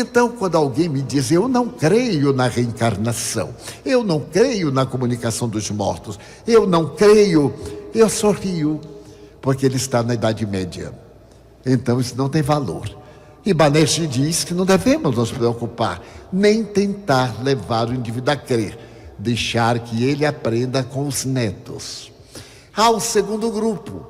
Então, quando alguém me diz, eu não creio na reencarnação, eu não creio na comunicação dos mortos, eu não creio, eu sorrio, porque ele está na Idade Média. Então, isso não tem valor. E Banerjee diz que não devemos nos preocupar, nem tentar levar o indivíduo a crer, deixar que ele aprenda com os netos. Há um segundo grupo,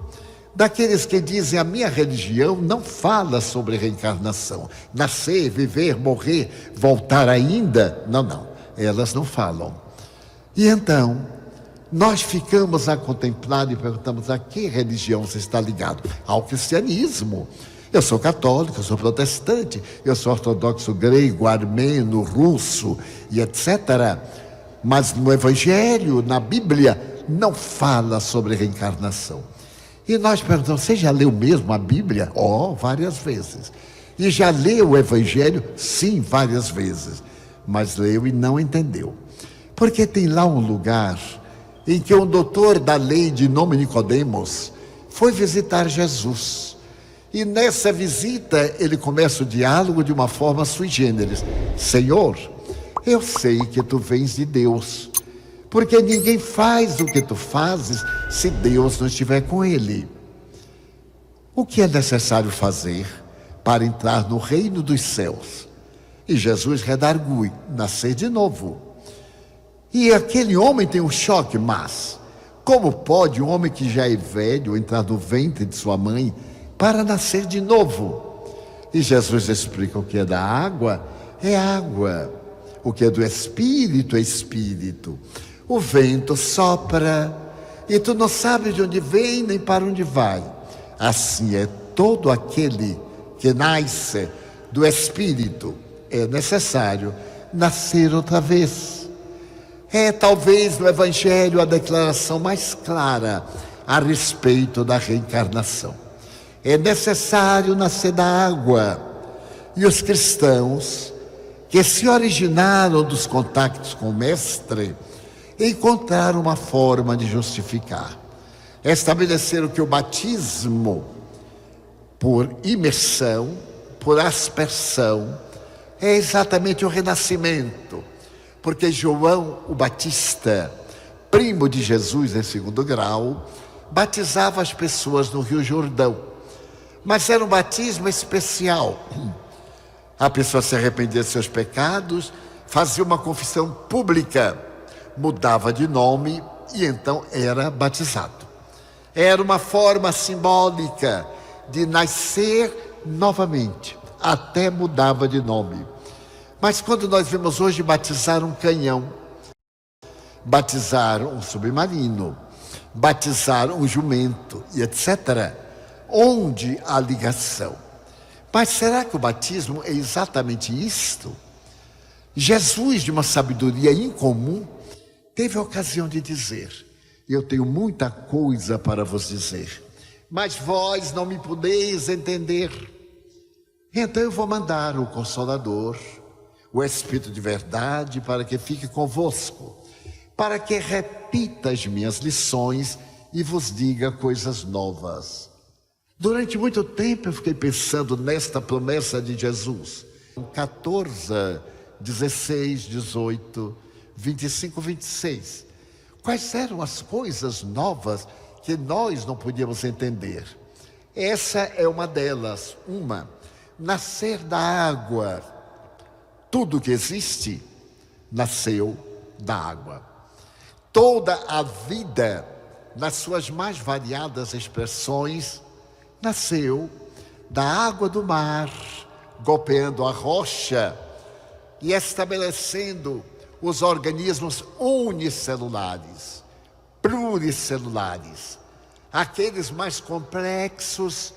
daqueles que dizem, a minha religião não fala sobre reencarnação. Nascer, viver, morrer, voltar ainda. Não, elas não falam. E então, nós ficamos a contemplar e perguntamos, a que religião você está ligado? Ao cristianismo. Eu sou católico, eu sou protestante, eu sou ortodoxo grego, armênio, russo e etc. Mas no Evangelho, na Bíblia, não fala sobre reencarnação. E nós perguntamos, você já leu mesmo a Bíblia? Várias vezes. E já leu o Evangelho? Sim, várias vezes. Mas leu e não entendeu. Porque tem lá um lugar em que um doutor da lei de nome Nicodemos foi visitar Jesus. E nessa visita ele começa o diálogo de uma forma sui generis. Senhor, eu sei que tu vens de Deus, porque ninguém faz o que tu fazes se Deus não estiver com ele. O que é necessário fazer para entrar no reino dos céus? E Jesus redargui, nascer de novo. E aquele homem tem um choque, mas como pode um homem que já é velho entrar no ventre de sua mãe para nascer de novo? E Jesus explica, o que é da água é água, o que é do espírito é espírito. O vento sopra e tu não sabes de onde vem nem para onde vai. Assim é todo aquele que nasce do Espírito. É necessário nascer outra vez. É talvez no Evangelho a declaração mais clara a respeito da reencarnação. É necessário nascer da água. E os cristãos que se originaram dos contactos com o Mestre encontraram uma forma de justificar. Estabeleceram que o batismo por imersão, por aspersão, é exatamente o renascimento. Porque João o Batista, primo de Jesus em 2º grau, batizava as pessoas no Rio Jordão. Mas era um batismo especial. A pessoa se arrependia de seus pecados, fazia uma confissão pública, mudava de nome e então era batizado. Era uma forma simbólica de nascer novamente, até mudava de nome. Mas quando nós vemos hoje batizar um canhão, batizar um submarino, batizar um jumento e etc., onde a ligação? Mas será que o batismo é exatamente isto? Jesus, de uma sabedoria incomum, teve a ocasião de dizer, eu tenho muita coisa para vos dizer, mas vós não me podeis entender. Então eu vou mandar o Consolador, o Espírito de verdade, para que fique convosco, para que repita as minhas lições e vos diga coisas novas. Durante muito tempo eu fiquei pensando nesta promessa de Jesus. 14, 16, 18, 25, 26. Quais eram as coisas novas que nós não podíamos entender? Essa é uma delas. Nascer da água. Tudo que existe nasceu da água. Toda a vida, nas suas mais variadas expressões, nasceu da água do mar, golpeando a rocha e estabelecendo os organismos unicelulares, pluricelulares, aqueles mais complexos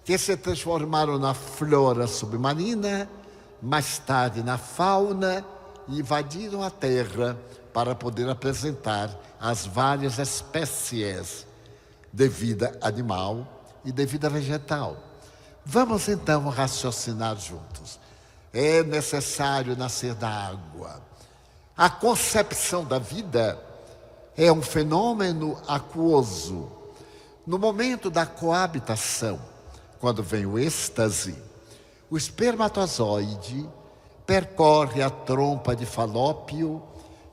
que se transformaram na flora submarina, mais tarde na fauna, e invadiram a Terra para poder apresentar as várias espécies de vida animal e de vida vegetal. Vamos então raciocinar juntos. É necessário nascer da água. A concepção da vida é um fenômeno aquoso. No momento da coabitação, quando vem o êxtase, o espermatozoide percorre a trompa de Falópio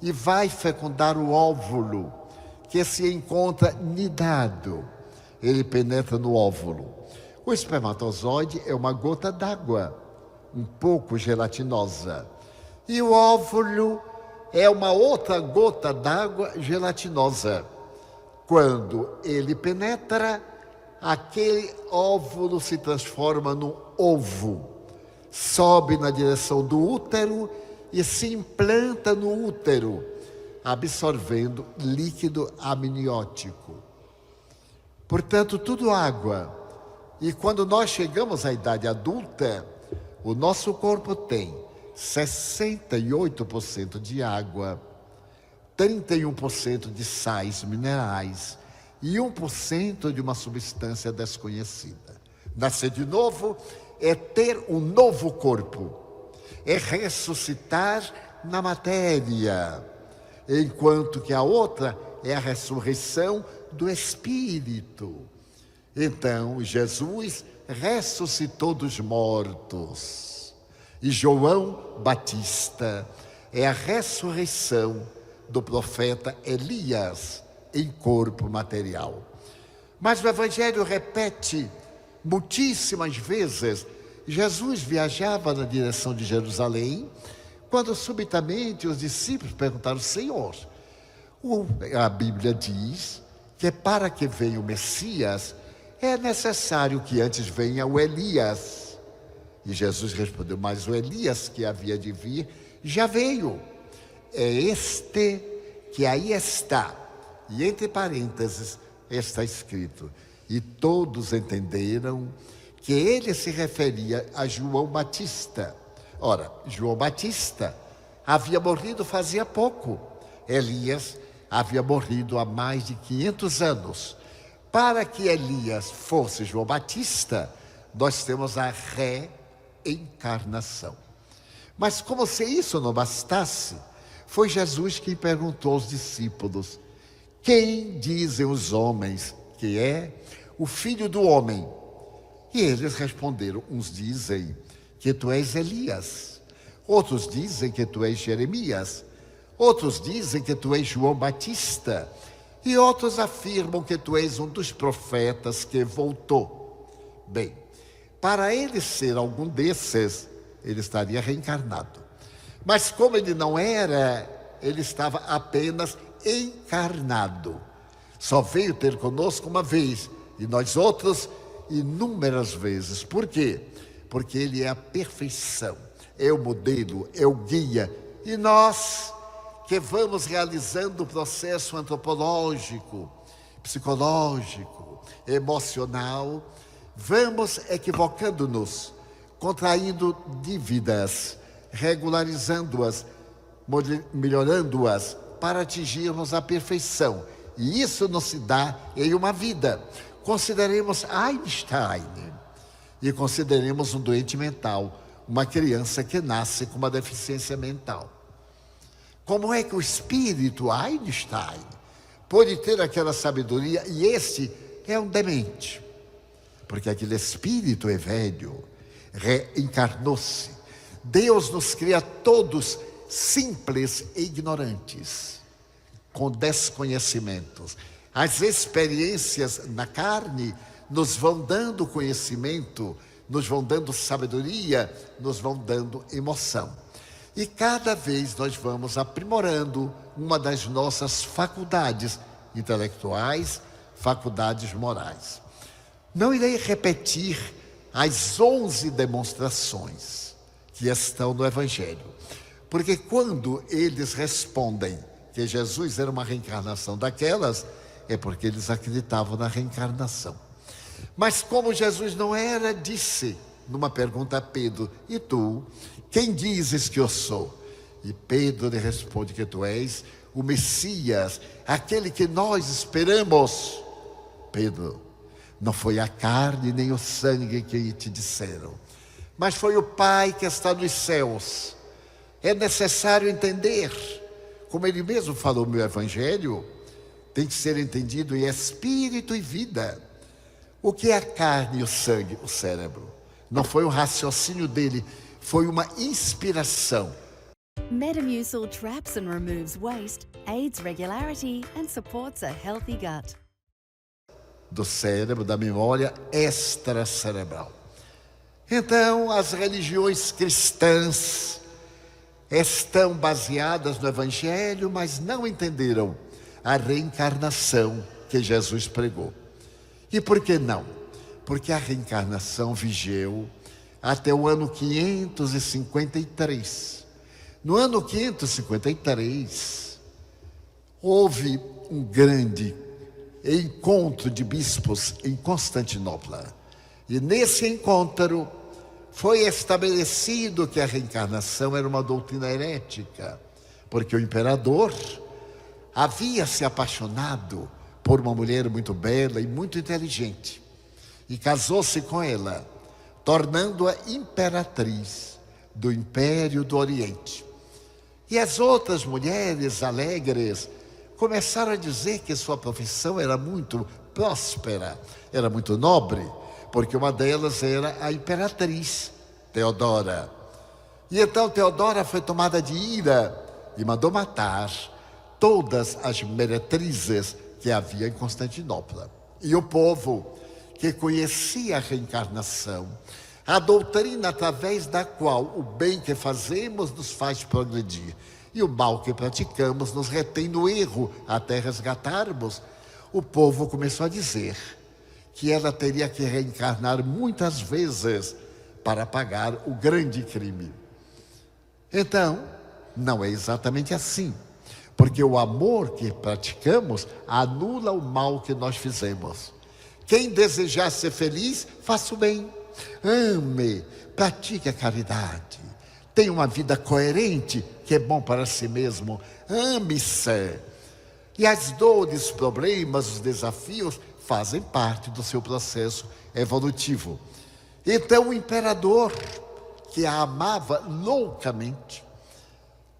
e vai fecundar o óvulo, que se encontra nidado. Ele penetra no óvulo. O espermatozoide é uma gota d'água, um pouco gelatinosa. E o óvulo é uma outra gota d'água gelatinosa. Quando ele penetra, aquele óvulo se transforma num ovo, sobe na direção do útero e se implanta no útero, absorvendo líquido amniótico. Portanto, tudo água. E quando nós chegamos à idade adulta, o nosso corpo tem 68% de água, 31% de sais minerais e 1% de uma substância desconhecida. Nascer de novo é ter um novo corpo, é ressuscitar na matéria, enquanto que a outra é a ressurreição do Espírito. Então, Jesus ressuscitou dos mortos. E João Batista é a ressurreição do profeta Elias em corpo material. Mas o Evangelho repete muitíssimas vezes. Jesus viajava na direção de Jerusalém, quando subitamente os discípulos perguntaram: Senhor, a Bíblia diz que para que venha o Messias, é necessário que antes venha o Elias. E Jesus respondeu: mas o Elias que havia de vir já veio. É este que aí está. E entre parênteses está escrito: e todos entenderam que ele se referia a João Batista. Ora, João Batista havia morrido fazia pouco. Elias havia morrido há mais de 500 anos. Para que Elias fosse João Batista, nós temos a reencarnação. Mas como se isso não bastasse, foi Jesus quem perguntou aos discípulos: quem dizem os homens que é o Filho do Homem? E eles responderam: uns dizem que tu és Elias, outros dizem que tu és Jeremias, outros dizem que tu és João Batista, e outros afirmam que tu és um dos profetas que voltou. Bem, para ele ser algum desses, ele estaria reencarnado. Mas como ele não era, ele estava apenas encarnado. Só veio ter conosco uma vez, e nós outros inúmeras vezes. Por quê? Porque ele é a perfeição, é o modelo, é o guia. E nós que vamos realizando o processo antropológico, psicológico, emocional, vamos equivocando-nos, contraindo dívidas, regularizando-as, melhorando-as para atingirmos a perfeição. E isso não se dá em uma vida. Consideremos Einstein e consideremos um doente mental, uma criança que nasce com uma deficiência mental. Como é que o espírito Einstein pode ter aquela sabedoria e este é um demente? Porque aquele espírito é velho, reencarnou-se. Deus nos cria todos simples e ignorantes, com desconhecimentos. As experiências na carne nos vão dando conhecimento, nos vão dando sabedoria, nos vão dando emoção. E cada vez nós vamos aprimorando uma das nossas faculdades intelectuais, faculdades morais. Não irei repetir as 11 demonstrações que estão no Evangelho, porque quando eles respondem que Jesus era uma reencarnação daquelas, é porque eles acreditavam na reencarnação. Mas como Jesus não era, disse numa pergunta a Pedro: e tu, quem dizes que eu sou? E Pedro lhe responde que tu és o Messias, aquele que nós esperamos. Pedro, não foi a carne nem o sangue que te disseram, mas foi o Pai que está nos céus. É necessário entender, como ele mesmo falou no meu Evangelho, tem que ser entendido em espírito e vida. O que é a carne e o sangue? O cérebro. Não foi o raciocínio dele, foi uma inspiração. Metamucil traps and removes waste, aids regularity and supports a healthy gut. Do cérebro, da memória extracerebral. Então, as religiões cristãs estão baseadas no Evangelho, mas não entenderam a reencarnação que Jesus pregou. E por que não? Porque a reencarnação vigeu até o ano 553. No ano 553, houve um grande encontro de bispos em Constantinopla. E nesse encontro foi estabelecido que a reencarnação era uma doutrina herética, porque o imperador havia se apaixonado por uma mulher muito bela e muito inteligente, e casou-se com ela, tornando-a imperatriz do Império do Oriente. E as outras mulheres alegres começaram a dizer que sua profissão era muito próspera, era muito nobre, porque uma delas era a imperatriz Teodora. E então Teodora foi tomada de ira e mandou matar todas as meretrizes que havia em Constantinopla. E o povo que conhecia a reencarnação, a doutrina através da qual o bem que fazemos nos faz progredir e o mal que praticamos nos retém no erro até resgatarmos, o povo começou a dizer que ela teria que reencarnar muitas vezes para pagar o grande crime. Então, não é exatamente assim, porque o amor que praticamos anula o mal que nós fizemos. Quem desejar ser feliz, faça o bem, ame, pratique a caridade, tenha uma vida coerente, que é bom para si mesmo, ame-se. E as dores, problemas, os desafios fazem parte do seu processo evolutivo. Então o imperador, que a amava loucamente,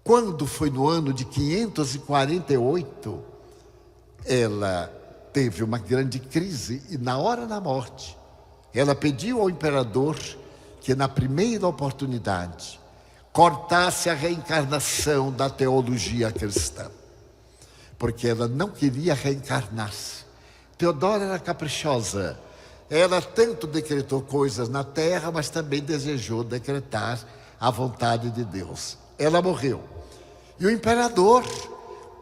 quando foi no ano de 548, ela teve uma grande crise e na hora da morte, ela pediu ao imperador que na primeira oportunidade cortasse a reencarnação da teologia cristã, porque ela não queria reencarnar-se. Teodora era caprichosa, ela tanto decretou coisas na terra, mas também desejou decretar a vontade de Deus. Ela morreu. E o imperador,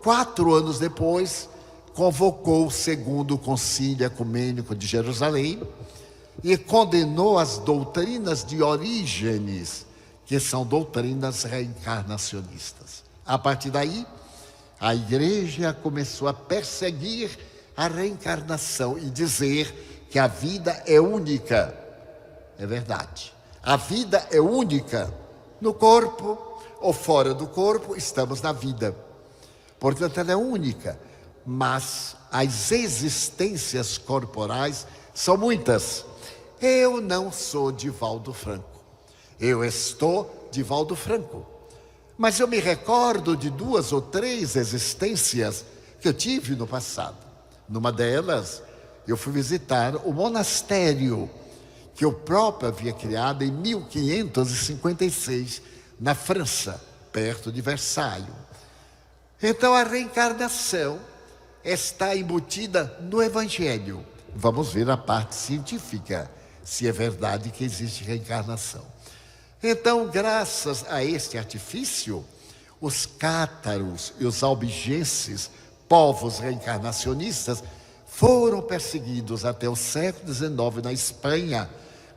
4 anos depois, convocou o segundo concílio ecumênico de Jerusalém e condenou as doutrinas de Orígenes, que são doutrinas reencarnacionistas. A partir daí, a igreja começou a perseguir a reencarnação e dizer que a vida é única. É verdade. A vida é única. No corpo ou fora do corpo, estamos na vida. Portanto, ela é única. Mas as existências corporais são muitas. Eu não sou Divaldo Franco. Eu estou Divaldo Franco. Mas eu me recordo de 2 ou 3 existências que eu tive no passado. Numa delas, eu fui visitar o monastério que eu próprio havia criado em 1556, na França, perto de Versailles. Então a reencarnação está embutida no Evangelho. Vamos ver a parte científica, se é verdade que existe reencarnação. Então, graças a este artifício, os cátaros e os albigenses, povos reencarnacionistas, foram perseguidos até o século XIX na Espanha,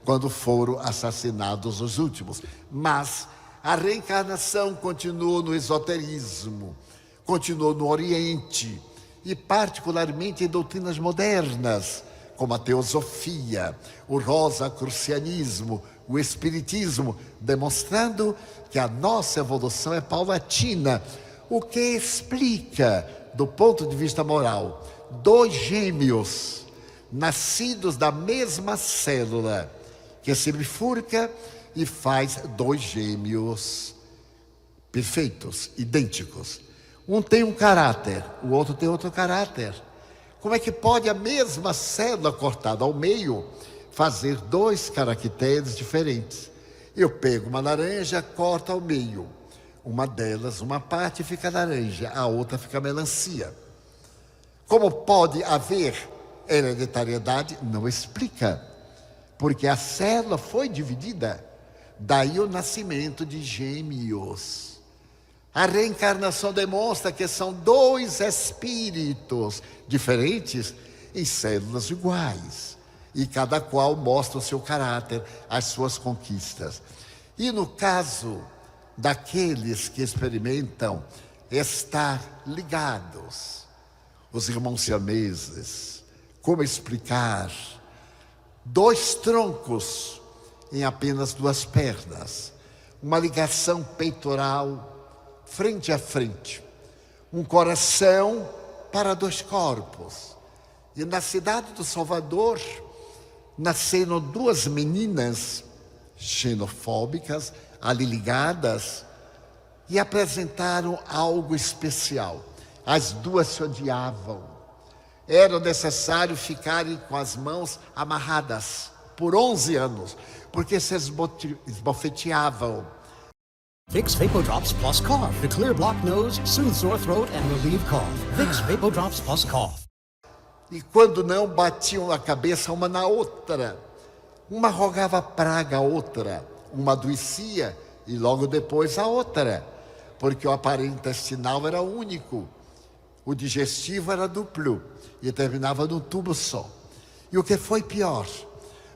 quando foram assassinados os últimos. Mas a reencarnação continuou no esoterismo, continuou no Oriente, e particularmente em doutrinas modernas, como a teosofia, o rosacrucianismo, o espiritismo, demonstrando que a nossa evolução é paulatina, o que explica, do ponto de vista moral, 2 gêmeos, nascidos da mesma célula, que se bifurca e faz 2 gêmeos perfeitos, idênticos. Um tem um caráter, o outro tem outro caráter. Como é que pode a mesma célula cortada ao meio fazer 2 caracteres diferentes? Eu pego uma laranja, corto ao meio. Uma delas, uma parte fica laranja, a outra fica melancia. Como pode haver hereditariedade? Não explica. Porque a célula foi dividida. Daí o nascimento de gêmeos. A reencarnação demonstra que são dois espíritos diferentes em células iguais. E cada qual mostra o seu caráter, as suas conquistas. E no caso daqueles que experimentam estar ligados, os irmãos siameses, como explicar dois troncos em apenas duas pernas, uma ligação peitoral frente a frente, um coração para dois corpos. E na cidade do Salvador nasceram duas meninas xenofóbicas, ali ligadas, e apresentaram algo especial. As duas se odiavam. Era necessário ficarem com as mãos amarradas por 11 anos, porque se esbofeteavam. Vicks VapoDrops Plus Cough. The clear blocked nose, soothes sore throat and relieve cough. Vicks VapoDrops Plus Cough. E quando não, batiam a cabeça uma na outra. Uma rogava praga à outra. Uma adoecia e logo depois a outra. Porque o aparelho intestinal era único. O digestivo era duplo. E terminava num tubo só. E o que foi pior?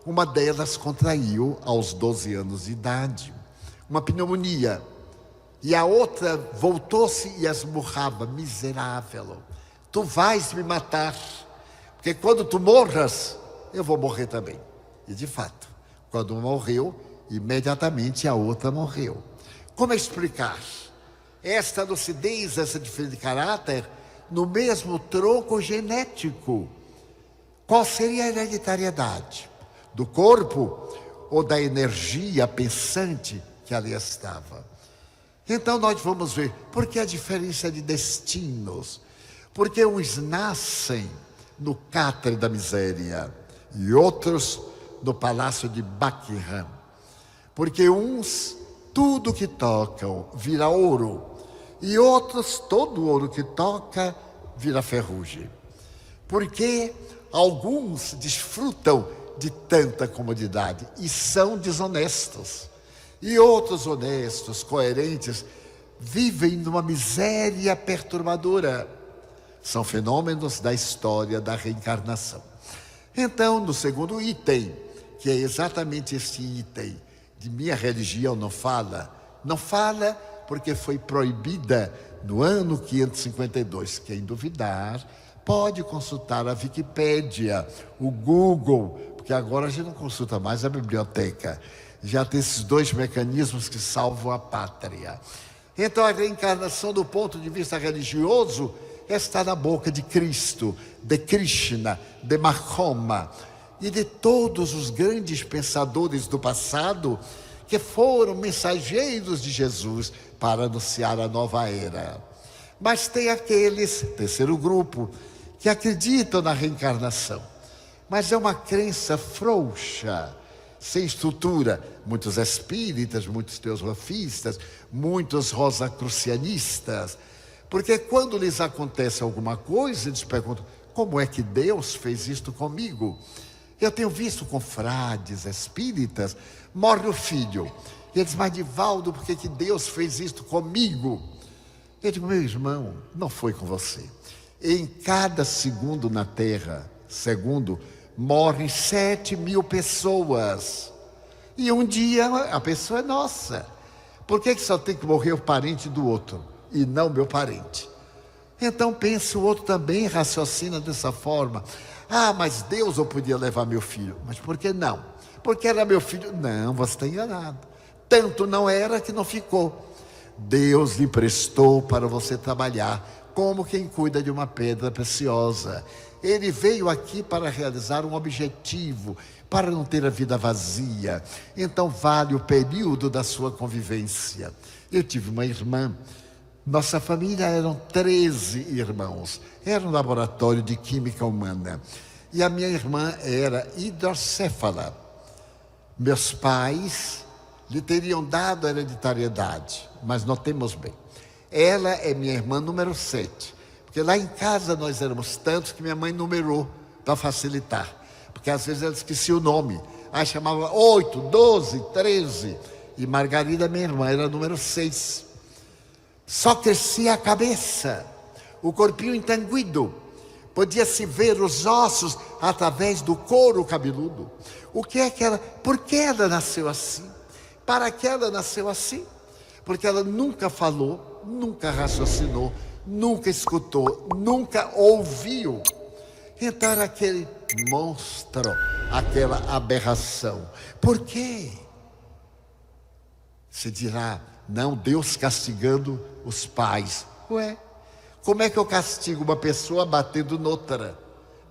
Uma delas contraiu aos 12 anos de idade uma pneumonia. E a outra voltou-se e esmurrava. Miserável. Tu vais me matar. Porque quando tu morras, eu vou morrer também. E de fato, quando uma morreu, imediatamente a outra morreu. Como explicar esta lucidez, essa diferença de caráter, no mesmo tronco genético? Qual seria a hereditariedade? Do corpo ou da energia pensante que ali estava? Então nós vamos ver, por que a diferença de destinos? Porque uns nascem no catre da miséria e outros no palácio de Buckingham. Porque uns, tudo que tocam vira ouro, e outros, todo ouro que toca vira ferrugem. Porque alguns desfrutam de tanta comodidade e são desonestos, e outros honestos, coerentes, vivem numa miséria perturbadora. São fenômenos da história da reencarnação. Então, no segundo item, que é exatamente este item, de minha religião não fala porque foi proibida no ano 552. Quem duvidar, pode consultar a Wikipédia, o Google, porque agora a gente não consulta mais a biblioteca. Já tem esses dois mecanismos que salvam a pátria. Então, a reencarnação, do ponto de vista religioso, está na boca de Cristo, de Krishna, de Mahoma e de todos os grandes pensadores do passado que foram mensageiros de Jesus para anunciar a nova era. Mas tem aqueles, terceiro grupo, que acreditam na reencarnação, mas é uma crença frouxa, sem estrutura. Muitos espíritas, muitos teosofistas, muitos rosacrucianistas, porque quando lhes acontece alguma coisa, eles perguntam: como é que Deus fez isto comigo? Eu tenho visto com frades espíritas, morre o filho, e eles: mas Divaldo, por que Deus fez isto comigo? Eu digo: meu irmão, não foi com você. Em cada segundo na Terra, morrem 7.000 pessoas. E um dia a pessoa é nossa. Por que só tem que morrer o parente do outro e não meu parente? Então pense, o outro também raciocina dessa forma. Ah, mas Deus eu podia levar meu filho. Mas por que não? Porque era meu filho. Não, você está enganado. Tanto não era que não ficou. Deus lhe emprestou para você trabalhar como quem cuida de uma pedra preciosa. Ele veio aqui para realizar um objetivo, para não ter a vida vazia. Então vale o período da sua convivência. Eu tive uma irmã. Nossa família eram 13 irmãos. Era um laboratório de química humana. E a minha irmã era hidrocéfala. Meus pais lhe teriam dado hereditariedade, mas notemos bem. Ela é minha irmã número 7, porque lá em casa nós éramos tantos que minha mãe numerou para facilitar, porque às vezes ela esquecia o nome, aí chamava 8, 12, 13, e Margarida, minha irmã, era número 6. Só crescia a cabeça, o corpinho entanguido, podia-se ver os ossos através do couro cabeludo. Por que ela nasceu assim? Para que ela nasceu assim? Porque ela nunca falou, nunca raciocinou, nunca escutou, nunca ouviu. Então era aquele monstro, aquela aberração. Por quê? Se dirá, não, Deus castigando os pais. Ué, como é que eu castigo uma pessoa batendo noutra?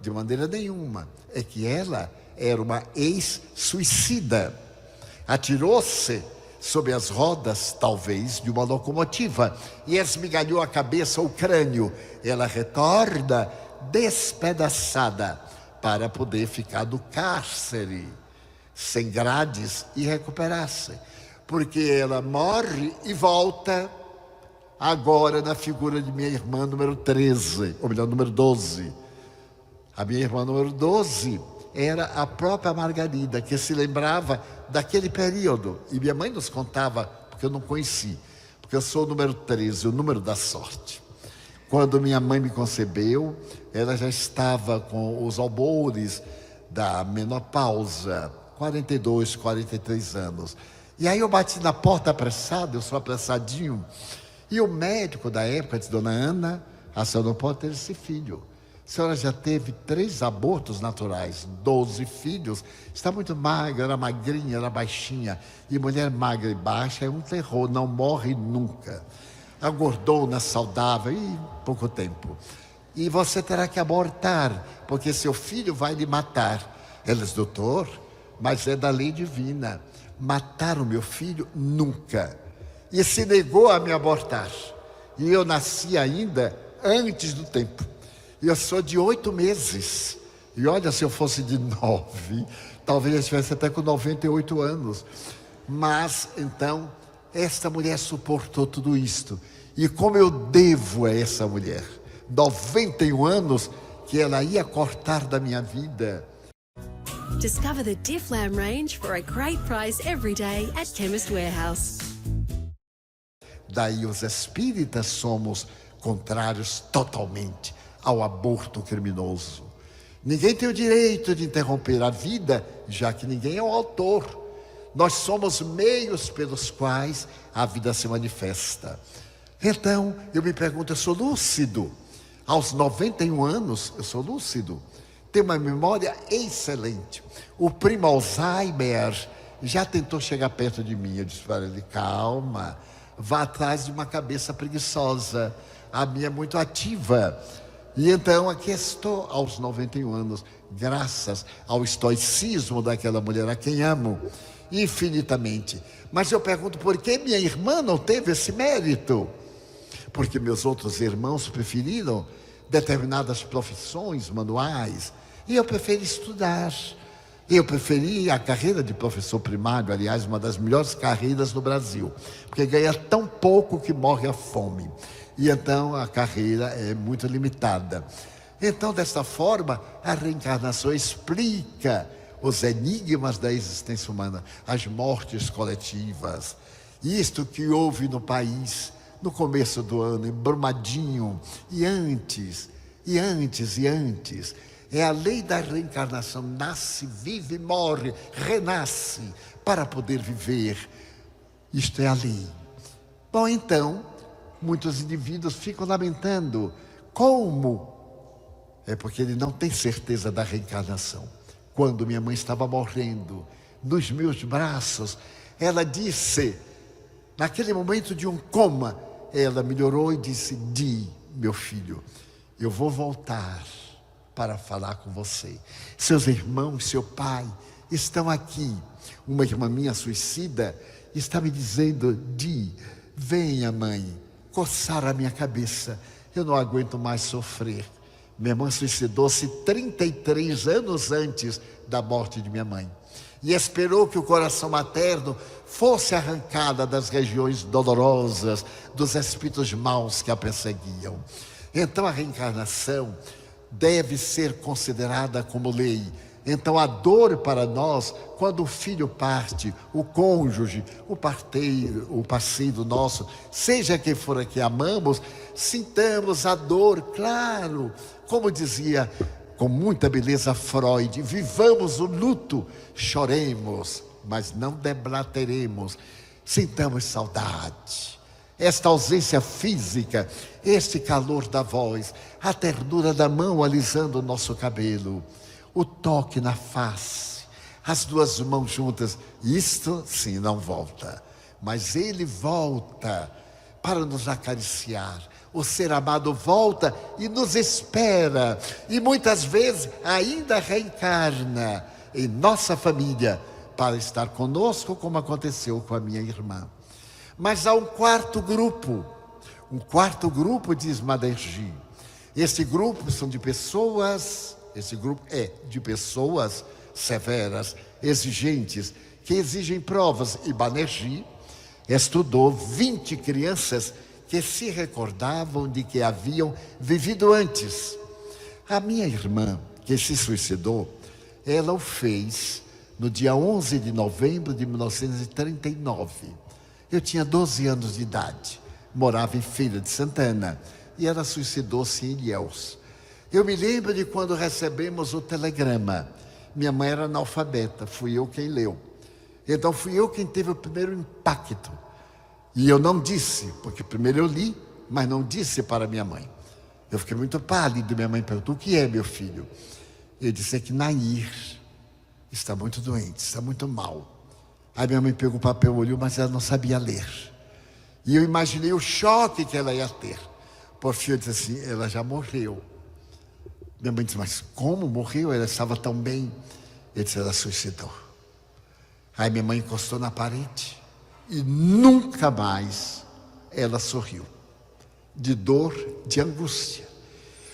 De maneira nenhuma. É que ela era uma ex-suicida. Atirou-se sob as rodas, talvez, de uma locomotiva e esmigalhou a cabeça, o crânio. Ela retorna despedaçada para poder ficar no cárcere, sem grades, e recuperar-se. Porque ela morre e volta agora na figura de minha irmã número 13, ou melhor, número 12. A minha irmã número 12 era a própria Margarida, que se lembrava daquele período. E minha mãe nos contava, porque eu não conheci, porque eu sou o número 13, o número da sorte. Quando minha mãe me concebeu, ela já estava com os albores da menopausa, 42, 43 anos. E aí eu bati na porta apressado, eu sou apressadinho, e o médico da época disse, dona Ana, a senhora não pode ter esse filho. A senhora já teve 3 abortos naturais, 12 filhos, está muito magra, era magrinha, era baixinha. E mulher magra e baixa é um terror, não morre nunca. A gordona, saudável, e pouco tempo. E você terá que abortar, porque seu filho vai lhe matar. Ela disse, doutor, mas é da lei divina. Matar o meu filho, nunca. E se negou a me abortar. E eu nasci ainda antes do tempo. E eu sou de 8 meses. E olha, se eu fosse de 9, talvez eu estivesse até com 98 anos. Mas, então, esta mulher suportou tudo isto. E como eu devo a essa mulher? 91 anos que ela ia cortar da minha vida. Discover the Diff Lamb range for a great price every day at Chemist Warehouse. Daí os espíritas somos contrários totalmente ao aborto criminoso. Ninguém tem o direito de interromper a vida, já que ninguém é o autor. Nós somos meios pelos quais a vida se manifesta. Então, eu me pergunto, eu sou lúcido? Aos 91 anos, eu sou lúcido. Tenho uma memória excelente. O primo Alzheimer já tentou chegar perto de mim. Eu disse para ele, calma, vá atrás de uma cabeça preguiçosa. A minha é muito ativa. E então aqui estou aos 91 anos, graças ao estoicismo daquela mulher a quem amo infinitamente. Mas eu pergunto, por que minha irmã não teve esse mérito? Porque meus outros irmãos preferiram determinadas profissões manuais e eu preferi estudar. Eu preferi a carreira de professor primário, aliás, uma das melhores carreiras no Brasil, porque ganha tão pouco que morre a fome. E então a carreira é muito limitada. Então, desta forma, a reencarnação explica os enigmas da existência humana, as mortes coletivas. Isto que houve no país no começo do ano, em Brumadinho, e antes. É a lei da reencarnação, nasce, vive, morre, renasce, para poder viver. Isto é a lei. Bom, então, muitos indivíduos ficam lamentando. Como? É porque ele não tem certeza da reencarnação. Quando minha mãe estava morrendo, nos meus braços, ela disse, naquele momento de um coma, ela melhorou e disse, Di, meu filho, eu vou voltar para falar com você. Seus irmãos, seu pai estão aqui. Uma irmã minha suicida está me dizendo, Di, venha mãe, coçar a minha cabeça. Eu não aguento mais sofrer. Minha mãe suicidou-se 33 anos antes da morte de minha mãe. e esperou que o coração materno fosse arrancada das regiões dolorosas dos espíritos maus que a perseguiam. Então a reencarnação deve ser considerada como lei. Então a dor para nós, quando o filho parte, o cônjuge, o parteiro, o parceiro nosso, seja quem for a que amamos, sintamos a dor, claro, como dizia com muita beleza Freud, vivamos o luto, choremos, mas não deblateremos, sintamos saudade. Esta ausência física, este calor da voz, a ternura da mão alisando o nosso cabelo, o toque na face, as duas mãos juntas, isto sim não volta, mas ele volta para nos acariciar. O ser amado volta e nos espera, e muitas vezes ainda reencarna em nossa família para estar conosco, como aconteceu com a minha irmã. Mas há um quarto grupo, diz Madergi. Esse grupo são de pessoas, esse grupo é de pessoas severas, exigentes, que exigem provas. E Banerjee estudou 20 crianças que se recordavam de que haviam vivido antes. A minha irmã, que se suicidou, ela o fez no dia 11 de novembro de 1939. Eu tinha 12 anos de idade, morava em Feira de Santana, e ela suicidou-se em Ilhéus. Eu me lembro de quando recebemos o telegrama. Minha mãe era analfabeta, fui eu quem leu. Então fui eu quem teve o primeiro impacto. E eu não disse, porque primeiro eu li, mas não disse para minha mãe. Eu fiquei muito pálido, minha mãe perguntou: o que é, meu filho? Eu disse: é que Nair está muito doente, está muito mal. Aí minha mãe pegou o papel, olhou, mas ela não sabia ler. E eu imaginei o choque que ela ia ter. Por fim, eu disse assim: ela já morreu. Minha mãe disse: mas como morreu? Ela estava tão bem. Eu disse: ela suicidou. Aí minha mãe encostou na parede e nunca mais ela sorriu. De dor, de angústia.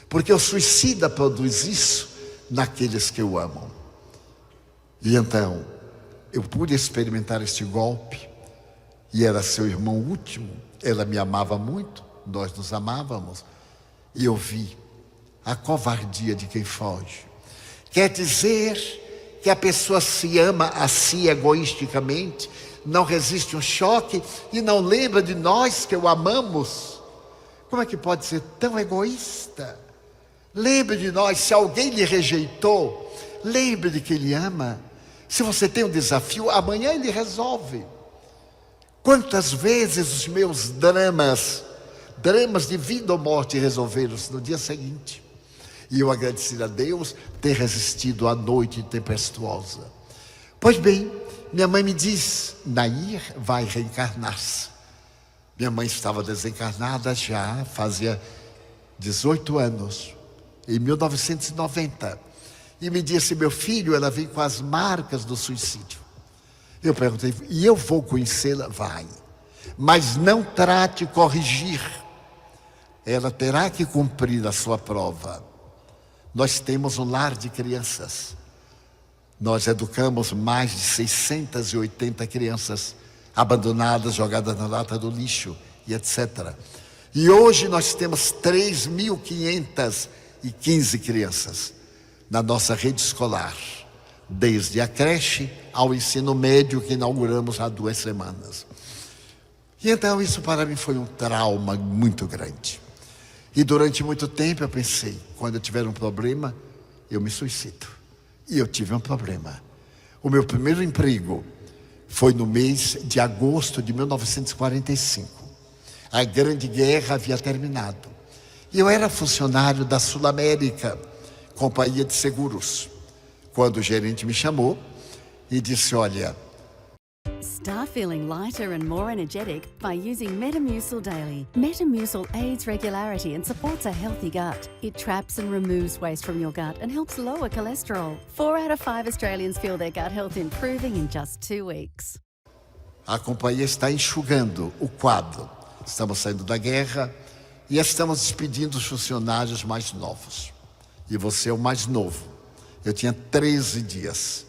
Porque o suicida produz isso naqueles que o amam. E então, eu pude experimentar este golpe. E era seu irmão último. Ela me amava muito, nós nos amávamos. E eu vi a covardia de quem foge. Quer dizer que a pessoa se ama a si egoisticamente, não resiste um choque e não lembra de nós que o amamos. Como é que pode ser tão egoísta? Lembre de nós. Se alguém lhe rejeitou, lembre de que ele ama. Se você tem um desafio, amanhã ele resolve. Quantas vezes os meus dramas de vida ou morte resolveram-se no dia seguinte. E eu agradeci a Deus ter resistido à noite tempestuosa. Pois bem, minha mãe me diz: Nair vai reencarnar-se. Minha mãe estava desencarnada já fazia 18 anos, em 1990. E me disse: meu filho, ela vem com as marcas do suicídio. Eu perguntei: e eu vou conhecê-la? Vai. Mas não trate de corrigir. Ela terá que cumprir a sua prova. Nós temos um lar de crianças. Nós educamos mais de 680 crianças abandonadas, jogadas na lata do lixo e etc. E hoje nós temos 3.515 crianças na nossa rede escolar, desde a creche ao ensino médio que inauguramos há 2 semanas. E então isso para mim foi um trauma muito grande. E durante muito tempo eu pensei: quando eu tiver um problema, eu me suicido. E eu tive um problema. O meu primeiro emprego foi no mês de agosto de 1945. A Grande Guerra havia terminado. E eu era funcionário da Sul América, companhia de seguros. Quando o gerente me chamou e disse: olha, Start feeling lighter and more energetic by using Metamucil daily. Metamucil aids regularity and supports a healthy gut. It traps and removes waste from your gut and helps lower cholesterol. 4 out of 5 Australians feel their gut health improving in just 2 weeks. a companhia está enxugando o quadro. Estamos saindo da guerra e estamos despedindo os funcionários mais novos. E você é o mais novo. Eu tinha 13 dias.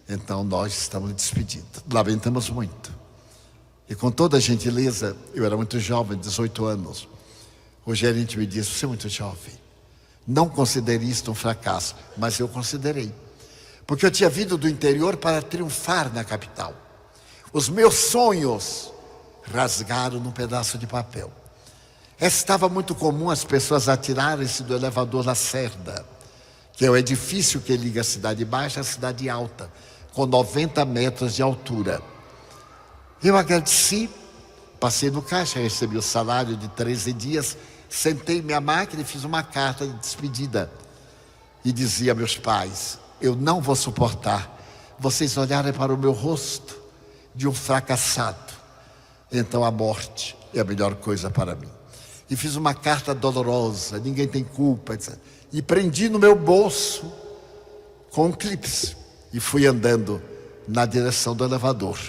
Então nós estamos despedindo. Lamentamos muito. E com toda a gentileza, eu era muito jovem, 18 anos. O gerente me disse: você é muito jovem. Não considere isto um fracasso. Mas eu considerei. Porque eu tinha vindo do interior para triunfar na capital. Os meus sonhos rasgaram num pedaço de papel. Estava muito comum as pessoas atirarem-se do elevador Lacerda, que é o edifício que liga a cidade baixa à cidade alta, com 90 metros de altura. Eu agradeci, passei no caixa, recebi o salário de 13 dias, sentei minha máquina e fiz uma carta de despedida. E dizia a meus pais: eu não vou suportar vocês olharem para o meu rosto de um fracassado. Então a morte é a melhor coisa para mim. E fiz uma carta dolorosa, ninguém tem culpa, etc. E prendi no meu bolso com um clipe e fui andando na direção do elevador.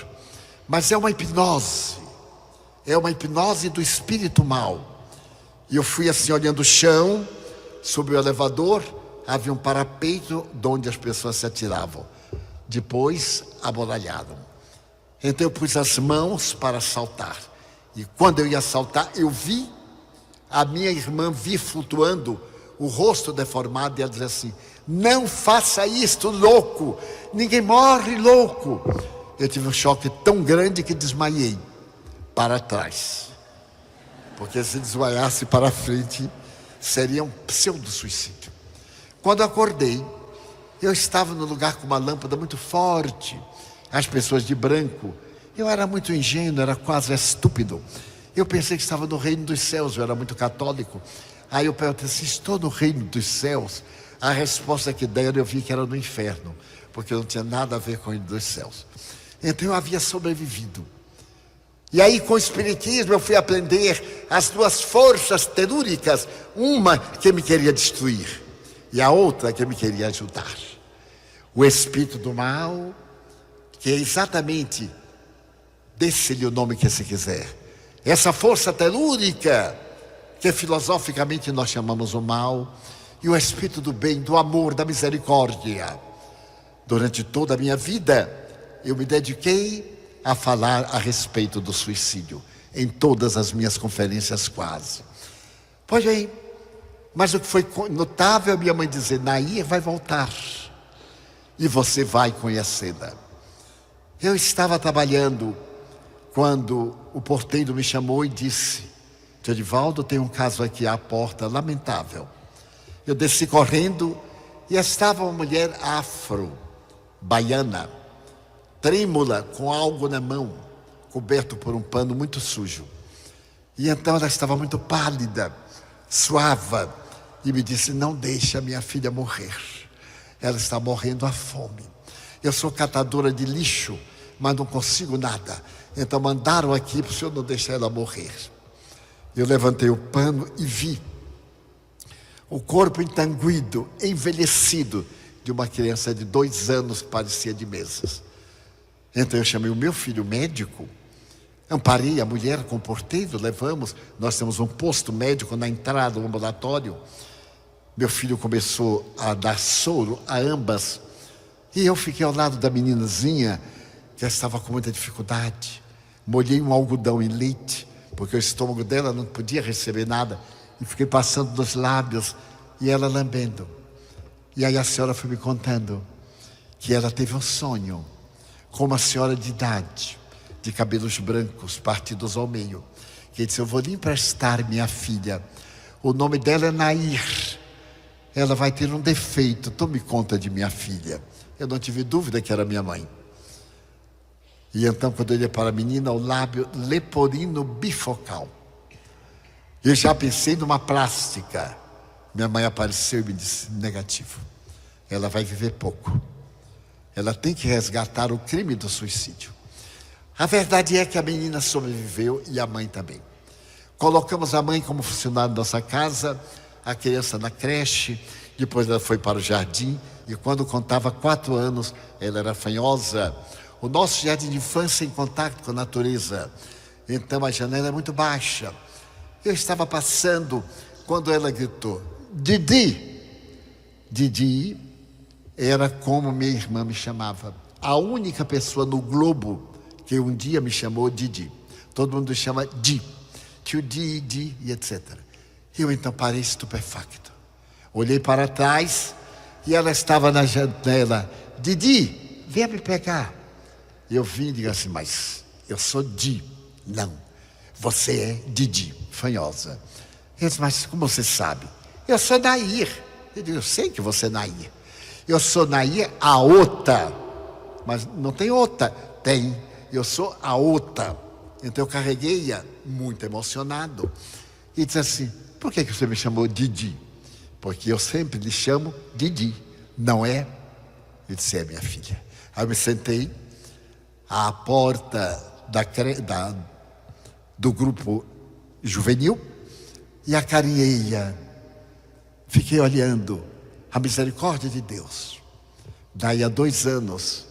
Mas é uma hipnose do espírito mau. E eu fui assim olhando o chão, sob o elevador, havia um parapeito de onde as pessoas se atiravam. Depois amoralharam. Então eu pus as mãos para saltar. E quando eu ia saltar, eu vi a minha irmã vir flutuando, o rosto deformado, e ela dizia assim: não faça isto, louco, ninguém morre louco. Eu tive um choque tão grande que desmaiei para trás, porque se desmaiasse para frente seria um pseudo-suicídio. Quando acordei, eu estava no lugar com uma lâmpada muito forte, as pessoas de branco. Eu era muito ingênuo, era quase estúpido. Eu pensei que estava no reino dos céus, eu era muito católico. Aí eu perguntei: se estou no reino dos céus? A resposta que deram, eu vi que era no inferno, porque não tinha nada a ver com o reino dos céus. Então eu havia sobrevivido. E aí, com o espiritismo, eu fui aprender as duas forças telúricas, uma que me queria destruir e a outra que me queria ajudar. O espírito do mal, que é exatamente, dê-se-lhe o nome que se quiser, essa força telúrica, que filosoficamente nós chamamos o mal, e o espírito do bem, do amor, da misericórdia. Durante toda a minha vida, eu me dediquei a falar a respeito do suicídio, em todas as minhas conferências quase. Pois bem, mas o que foi notável é minha mãe dizer: Nair vai voltar, e você vai conhecê-la. Eu estava trabalhando, quando o porteiro me chamou e disse: Tio Edivaldo, tem um caso aqui à porta, lamentável. Eu desci correndo e estava uma mulher afro, baiana, trêmula, com algo na mão, coberto por um pano muito sujo. E então ela estava muito pálida, suava, e me disse: não deixe a minha filha morrer, ela está morrendo à fome. Eu sou catadora de lixo, mas não consigo nada, então mandaram aqui para o senhor não deixar ela morrer. Eu levantei o pano e vi o corpo entanguido, envelhecido, de uma criança de 2 anos que parecia de meses. Então eu chamei o meu filho médico, amparei a mulher com o porteiro, levamos, nós temos um posto médico na entrada do ambulatório. Meu filho começou a dar soro a ambas, e eu fiquei ao lado da meninazinha, que estava com muita dificuldade. Molhei um algodão em leite, porque o estômago dela não podia receber nada, e fiquei passando nos lábios, e ela lambendo. E aí a senhora foi me contando que ela teve um sonho com uma senhora de idade, de cabelos brancos, partidos ao meio, que disse: eu vou lhe emprestar minha filha, o nome dela é Nair, ela vai ter um defeito, tome conta de minha filha. Eu não tive dúvida que era minha mãe. E então, quando eu olhei para a menina, o lábio leporino bifocal, eu já pensei numa plástica. Minha mãe apareceu e me disse: negativo, ela vai viver pouco, ela tem que resgatar o crime do suicídio. A verdade é que a menina sobreviveu e a mãe também. Colocamos a mãe como funcionária da nossa casa, a criança na creche, depois ela foi para o jardim, e quando contava 4 anos, ela era fanhosa. O nosso jardim de infância em contato com a natureza, então a janela é muito baixa. Eu estava passando quando ela gritou: Didi! Didi era como minha irmã me chamava. a única pessoa no globo que um dia me chamou Didi. Todo mundo chama Di, tio Di, e etc. Eu então parei estupefacto. Olhei para trás e ela estava na janela. Didi, venha me pegar. Eu vim e digo assim, mas eu sou Di. Não, você é Didi, fanhosa. Eu disse, mas como você sabe? Eu sou Nair. Eu digo, eu sei que você é Nair. Eu sou Nair, a outra. Mas não tem outra. Tem. Eu sou a outra. Então eu carreguei-a, muito emocionado. E disse assim, por que você me chamou Didi? Porque eu sempre lhe chamo Didi, não é? Eu disse, é minha filha. Aí eu me sentei à porta do grupo juvenil e acarinhei-a. Fiquei olhando a misericórdia de Deus. Daí a 2 anos,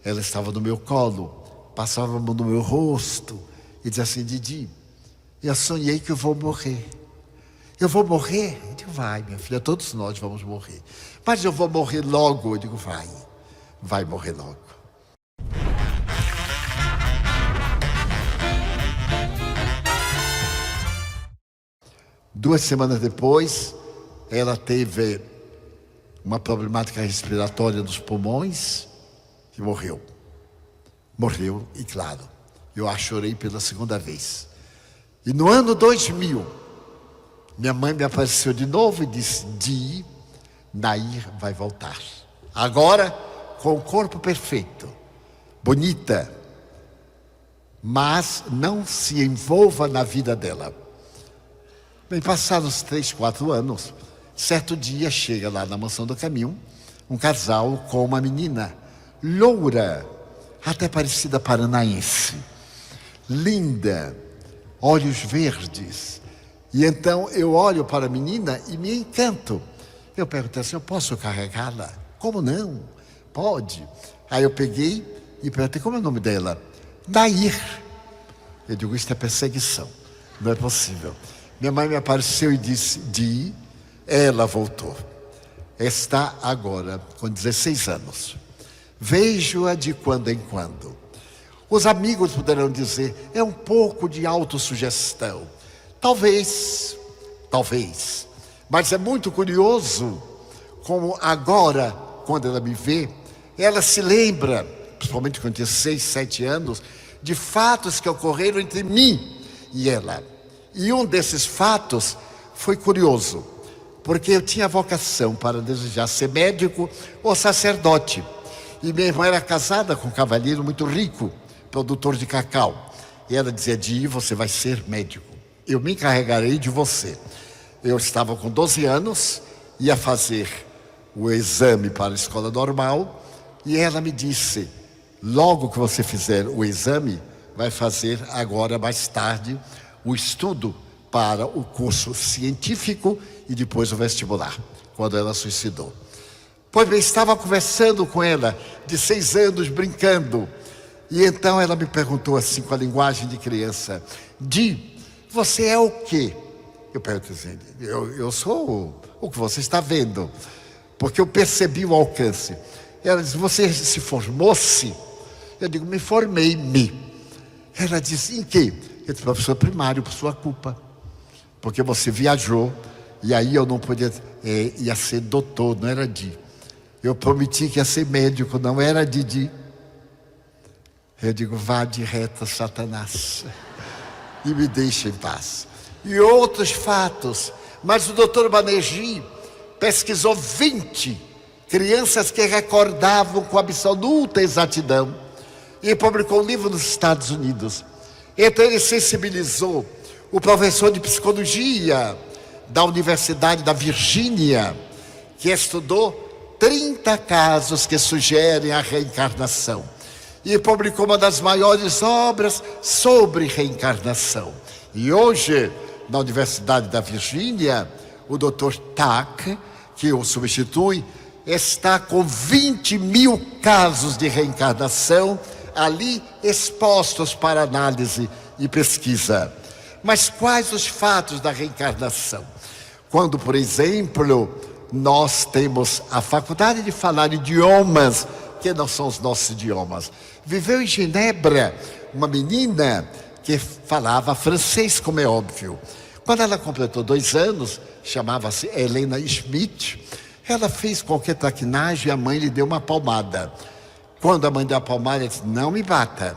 ela estava no meu colo, passava a mão no meu rosto e dizia assim, Didi, eu sonhei que eu vou morrer. Eu vou morrer? Eu digo, vai, minha filha, todos nós vamos morrer. Mas eu vou morrer logo. Eu digo, vai morrer logo. Duas semanas depois, ela teve uma problemática respiratória dos pulmões e morreu. Morreu, e claro, eu a chorei pela segunda vez. E no ano 2000, minha mãe me apareceu de novo e disse, Di, Nair vai voltar. Agora, com o corpo perfeito, bonita, mas não se envolva na vida dela. Bem, passados 3, 4 anos, certo dia chega lá na Mansão do Caminho, um casal com uma menina, loura, até parecida paranaense, linda, olhos verdes. E então eu olho para a menina e me encanto. Eu perguntei assim, eu posso carregá-la? Como não? Pode. Aí eu peguei e perguntei, como é o nome dela? Nair. Eu digo, isso é perseguição, não é possível. Minha mãe me apareceu e disse, Di, ela voltou. Está agora com 16 anos. Vejo-a de quando em quando. Os amigos poderão dizer, é um pouco de autossugestão. Talvez, mas é muito curioso como agora, quando ela me vê, ela se lembra, principalmente quando tinha 6, 7 anos, de fatos que ocorreram entre mim e ela. E um desses fatos foi curioso, porque eu tinha vocação para desejar ser médico ou sacerdote. E minha irmã era casada com um cavalheiro muito rico, produtor de cacau. E ela dizia, Di, você vai ser médico. Eu me encarregarei de você. Eu estava com 12 anos, ia fazer o exame para a escola normal, e ela me disse, logo que você fizer o exame, vai fazer agora, mais tarde, o estudo para o curso científico e depois o vestibular, quando ela suicidou. Pois bem, estava conversando com ela, de 6 anos, brincando, e então ela me perguntou assim, com a linguagem de criança, Di, você é o quê? Eu perguntei assim, eu sou o que você está vendo, porque eu percebi o alcance. Ela disse, você se formou-se? Eu digo, me formei-me. Ela disse, em quê? Eu disse, professor primário, por sua culpa. Porque você viajou, e aí eu não podia, ia ser doutor, não era Di. Eu prometi que ia ser médico, não era Didi. Eu digo, vá de reta, Satanás, e me deixe em paz. E outros fatos, mas o doutor Banerjee pesquisou 20 crianças que recordavam com absoluta exatidão e publicou um livro nos Estados Unidos. Então ele sensibilizou o professor de psicologia da Universidade da Virgínia, que estudou 30 casos que sugerem a reencarnação. E publicou uma das maiores obras sobre reencarnação. E hoje, na Universidade da Virgínia, o Dr. Tack, que o substitui, está com 20 mil casos de reencarnação ali expostos para análise e pesquisa. Mas quais os fatos da reencarnação? Quando, por exemplo, nós temos a faculdade de falar idiomas que não são os nossos idiomas. Viveu em Genebra uma menina que falava francês, como é óbvio. Quando ela completou 2 anos, chamava-se Helena Schmidt, ela fez qualquer traquinagem e a mãe lhe deu uma palmada. Quando a mãe deu a palmada, ela disse, não me bata.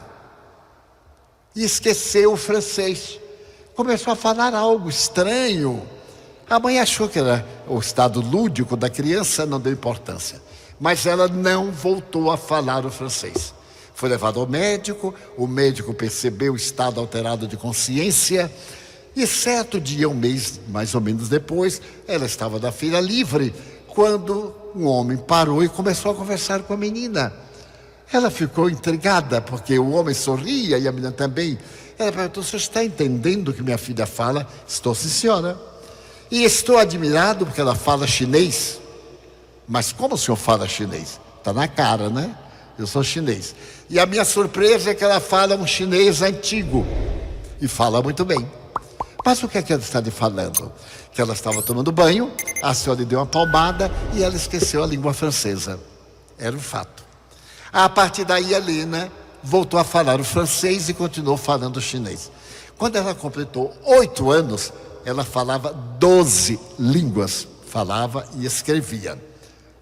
E esqueceu o francês. Começou a falar algo estranho. A mãe achou que era o estado lúdico da criança, não deu importância. Mas ela não voltou a falar o francês. Foi levado ao médico, o médico percebeu o estado alterado de consciência. E certo dia, um mês mais ou menos depois, ela estava na feira livre, quando um homem parou e começou a conversar com a menina. Ela ficou intrigada, porque o homem sorria e a menina também. Ela perguntou, você está entendendo o que minha filha fala? Estou, sim, senhora. E estou admirado porque ela fala chinês. Mas como o senhor fala chinês? Está na cara, né? Eu sou chinês. E a minha surpresa é que ela fala um chinês antigo. E fala muito bem. Mas o que é que ela está lhe falando? Que ela estava tomando banho, a senhora lhe deu uma palmada e ela esqueceu a língua francesa. Era um fato. A partir daí, a Helena voltou a falar o francês e continuou falando o chinês. Quando ela completou 8 anos, ela falava 12 línguas. Falava e escrevia.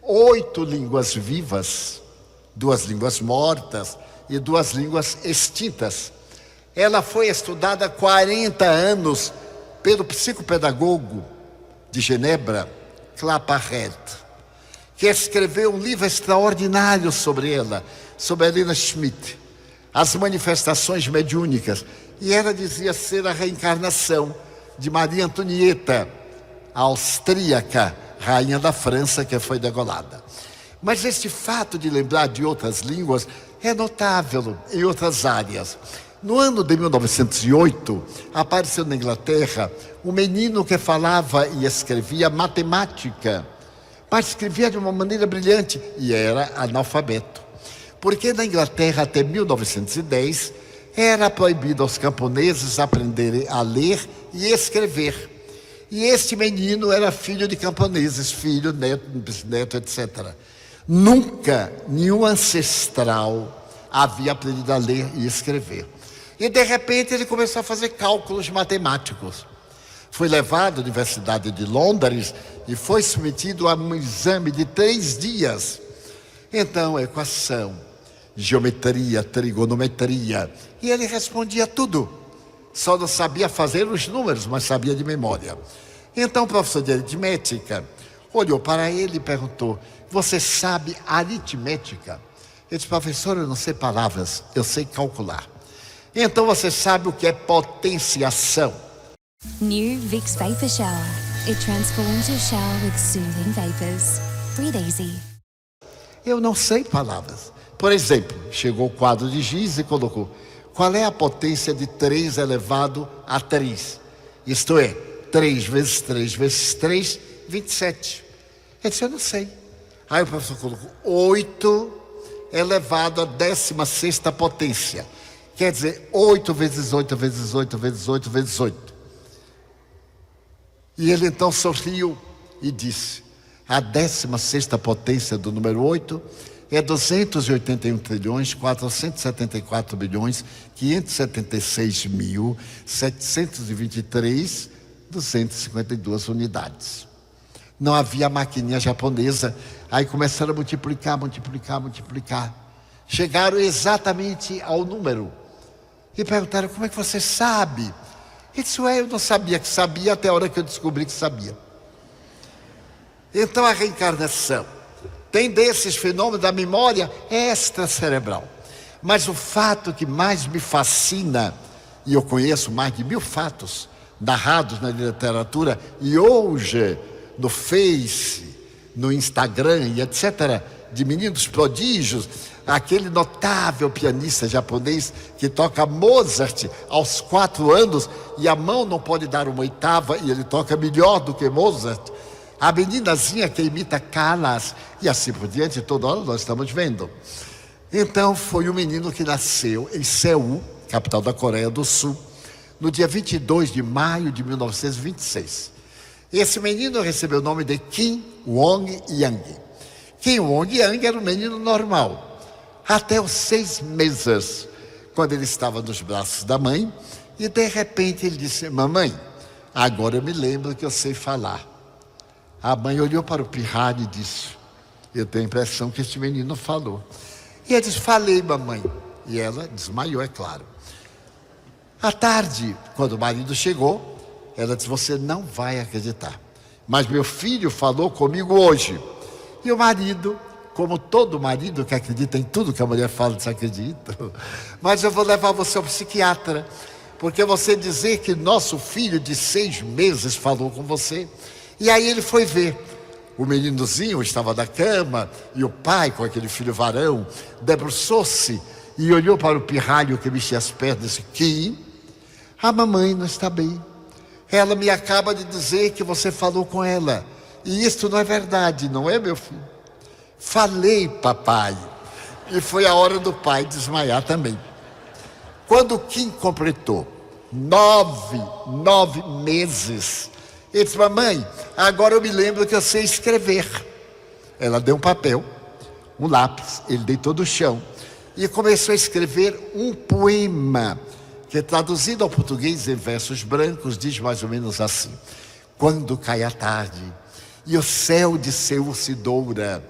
8 línguas vivas, 2 línguas mortas e 2 línguas extintas. Ela foi estudada 40 anos pelo psicopedagogo de Genebra, Claparède, que escreveu um livro extraordinário sobre ela, sobre Helena Schmidt, as manifestações mediúnicas. E ela dizia ser a reencarnação de Maria Antonieta, a austríaca, rainha da França, que foi degolada. Mas este fato de lembrar de outras línguas é notável em outras áreas. No ano de 1908, apareceu na Inglaterra um menino que falava e escrevia matemática, mas escrevia de uma maneira brilhante e era analfabeto. Porque na Inglaterra, até 1910, era proibido aos camponeses aprenderem a ler e escrever. E este menino era filho de camponeses, filho, neto, bisneto, etc. Nunca nenhum ancestral havia aprendido a ler e escrever. E de repente ele começou a fazer cálculos matemáticos. Foi levado à Universidade de Londres e foi submetido a um exame de 3 dias. Então, equação, geometria, trigonometria. E ele respondia tudo. Só não sabia fazer os números, mas sabia de memória. Então o professor de aritmética olhou para ele e perguntou, você sabe aritmética? Ele disse, professor, eu não sei palavras, eu sei calcular. Então você sabe o que é potenciação? New Vicks Vapor Shower. It transforms your shower with soothing vapors. Breathe easy. Eu não sei palavras. Por exemplo, chegou o quadro de giz e colocou, qual é a potência de 3 elevado a 3? Isto é, 3 vezes 3 vezes 3, 27. Ele disse, eu não sei. Aí o professor colocou 8 elevado à 16ª potência. Quer dizer, 8 vezes 8 vezes 8 vezes 8 vezes 8. E ele então sorriu e disse, a 16ª potência do número 8 é 281 trilhões, 474 bilhões, 576 mil, 723, 252 unidades. Não havia maquininha japonesa, aí começaram a multiplicar. Chegaram exatamente ao número. E perguntaram, como é que você sabe? Ele disse, eu não sabia que sabia até a hora que eu descobri que sabia. Então a reencarnação tem desses fenômenos da memória extracerebral. Mas o fato que mais me fascina, e eu conheço mais de 1000 fatos narrados na literatura, e hoje no Face, no Instagram e etc., de meninos prodígios, aquele notável pianista japonês que toca Mozart aos 4 anos e a mão não pode dar uma oitava e ele toca melhor do que Mozart. A meninazinha que imita Callas e assim por diante, toda hora nós estamos vendo. Então foi um menino que nasceu em Seul, capital da Coreia do Sul, no dia 22 de maio de 1926. Esse menino recebeu o nome de Kim Wong-yang. Kim Wong-yang era um menino normal. até os 6 meses, quando ele estava nos braços da mãe, e de repente ele disse: mamãe, agora eu me lembro que eu sei falar. A mãe olhou para o pirralho e disse: eu tenho a impressão que este menino falou. E ele disse: falei, mamãe. E ela desmaiou, é claro. À tarde, quando o marido chegou, ela disse: você não vai acreditar, mas meu filho falou comigo hoje. E o marido, como todo marido que acredita em tudo que a mulher fala, desacredita. Mas eu vou levar você ao psiquiatra, porque você dizer que nosso filho de 6 meses falou com você. E aí ele foi ver. O meninozinho estava na cama, e o pai, com aquele filho varão, debruçou-se e olhou para o pirralho que mexia as pernas e disse: que a mamãe não está bem. Ela me acaba de dizer que você falou com ela. E isto não é verdade, não é, meu filho? Falei, papai. E foi a hora do pai desmaiar também. Quando o Kim completou 9 meses, ele disse: mamãe, agora eu me lembro que eu sei escrever. Ela deu um papel, um lápis, ele deitou no chão e começou a escrever um poema, que traduzido ao português em versos brancos diz mais ou menos assim: quando cai a tarde e o céu de Seul se doura,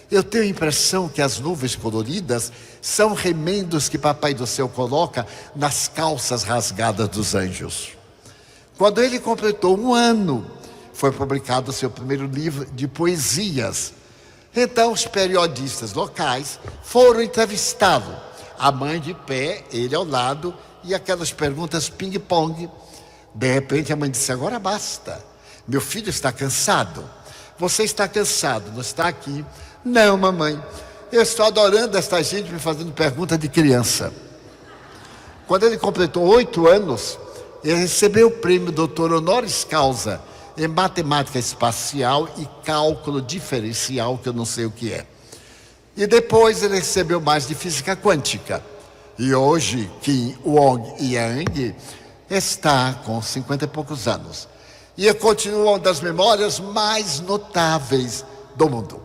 eu tenho a impressão que as nuvens coloridas são remendos que Papai do Céu coloca nas calças rasgadas dos anjos. Quando ele completou 1 ano, foi publicado o seu primeiro livro de poesias. Então os periodistas locais foram entrevistá-lo. A mãe de pé, ele ao lado, e aquelas perguntas ping-pong. De repente a mãe disse: agora basta, meu filho está cansado. Você está cansado, não está aqui? Não, mamãe, eu estou adorando esta gente me fazendo pergunta de criança. Quando ele completou 8 anos, ele recebeu o prêmio doutor honoris causa em matemática espacial e cálculo diferencial, que eu não sei o que é. E depois ele recebeu mais de física quântica. E hoje, Kim Wong-yang está com 50 e poucos anos. E continua uma das memórias mais notáveis do mundo.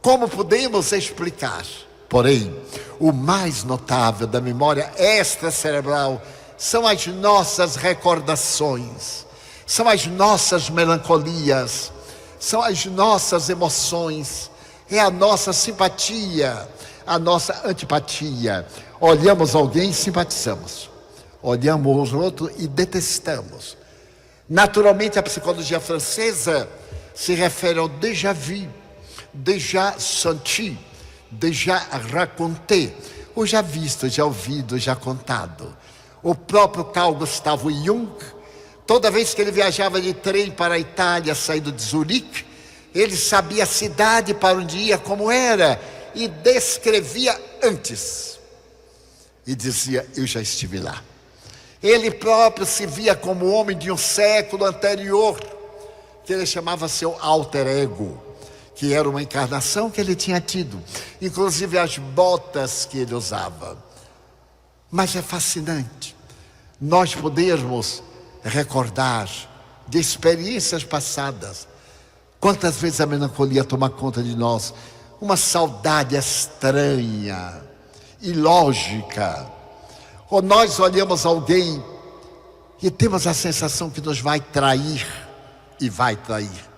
Como podemos explicar? Porém, o mais notável da memória extracerebral são as nossas recordações, são as nossas melancolias, são as nossas emoções, é a nossa simpatia, a nossa antipatia. Olhamos alguém e simpatizamos, olhamos o outro e detestamos. Naturalmente, a psicologia francesa se refere ao déjà vu, déjà senti, déjà raconté, o já visto, já ouvido, já contado. O próprio Carl Gustav Jung, toda vez que ele viajava de trem para a Itália, saindo de Zurique, ele sabia a cidade para onde ia, como era, e descrevia antes. E dizia: eu já estive lá. Ele próprio se via como homem de um século anterior, que ele chamava seu alter ego, que era uma encarnação que ele tinha tido, inclusive as botas que ele usava. Mas é fascinante nós podermos recordar de experiências passadas. Quantas vezes a melancolia toma conta de nós, uma saudade estranha, ilógica. Ou nós olhamos alguém e temos a sensação que nos vai trair, e vai trair,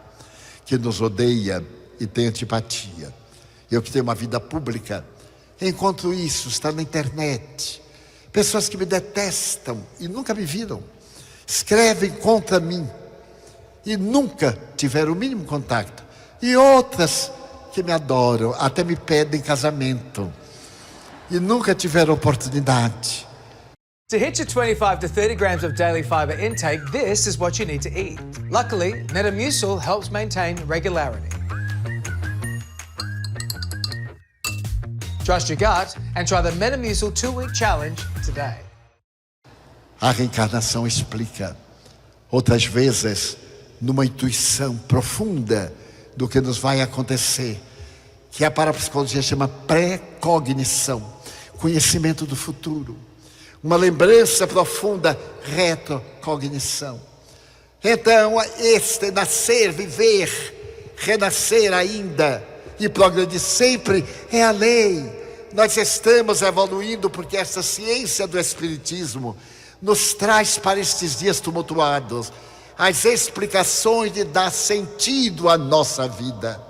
que nos odeia e tem antipatia. Eu que tenho uma vida pública, encontro isso, está na internet. Pessoas que me detestam e nunca me viram, escrevem contra mim e nunca tiveram o mínimo contato. E outras que me adoram, até me pedem casamento e nunca tiveram oportunidade. To hit your 25 to 30 grams of daily fibre intake, this is what you need to eat. Luckily, Metamucil helps maintain regularity. Trust your gut and try the Metamucil 2-week challenge today. A reencarnação explica, outras vezes, numa intuição profunda do que nos vai acontecer, que a parapsicologia chama pré-cognição, conhecimento do futuro. Uma lembrança profunda, retrocognição. Então, este nascer, viver, renascer ainda e progredir sempre é a lei nós estamos evoluindo porque essa ciência do Espiritismo nos traz para estes dias tumultuados as explicações de dar sentido à nossa vida.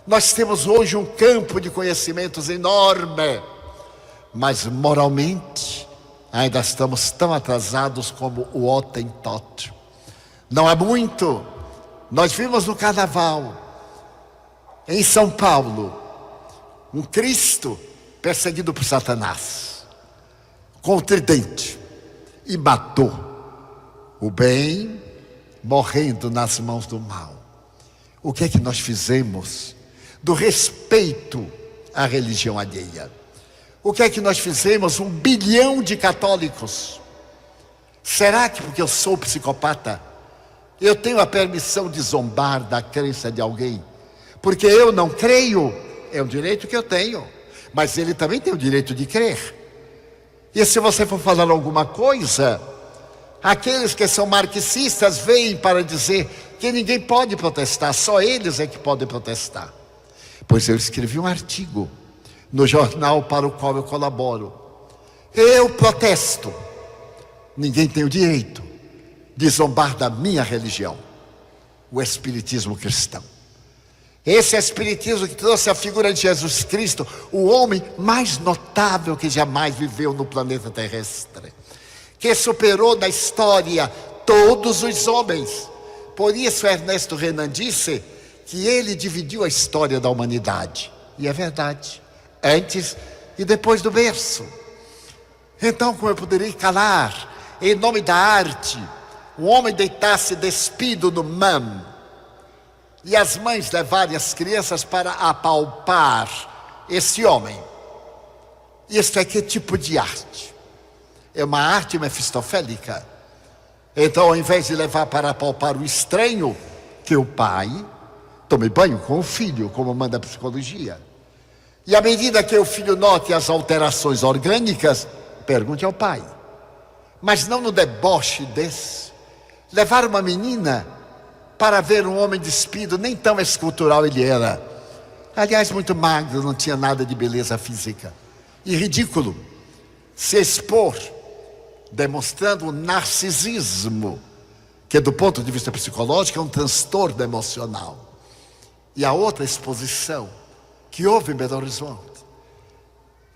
Nós temos hoje um campo de conhecimentos enorme, mas moralmente ainda estamos tão atrasados como o Hottentot. Não há muito, nós vimos no carnaval, em São Paulo, um Cristo perseguido por Satanás, com o tridente, e matou o bem, morrendo nas mãos do mal. O que é que nós fizemos do respeito à religião alheia? O que é que nós fizemos? 1 bilhão de católicos. Será que porque eu sou psicopata, eu tenho a permissão de zombar da crença de alguém? Porque eu não creio, é um direito que eu tenho, mas ele também tem o direito de crer. E se você for falar alguma coisa, aqueles que são marxistas vêm para dizer que ninguém pode protestar, só eles é que podem protestar. Pois eu escrevi um artigo no jornal para o qual eu colaboro. Eu protesto. Ninguém tem o direito de zombar da minha religião, o Espiritismo cristão. Esse Espiritismo que trouxe a figura de Jesus Cristo, o homem mais notável que jamais viveu no planeta terrestre, que superou na história todos os homens. Por isso Ernesto Renan disse que ele dividiu a história da humanidade. E é verdade, antes e depois do berço. Então, como eu poderia calar, em nome da arte, o homem deitar-se despido no MAM, e as mães levarem as crianças para apalpar esse homem? Isso é que tipo de arte? É uma arte mefistofélica. Então, ao invés de levar para apalpar o estranho, que o pai tome banho com o filho, como manda a psicologia. E à medida que o filho note as alterações orgânicas, pergunte ao pai. Mas não no deboche desse. Levar uma menina para ver um homem despido, nem tão escultural ele era. Aliás, muito magro, não tinha nada de beleza física. E ridículo. Se expor, demonstrando o narcisismo, que do ponto de vista psicológico é um transtorno emocional. E a outra exposição que houve em Belo Horizonte,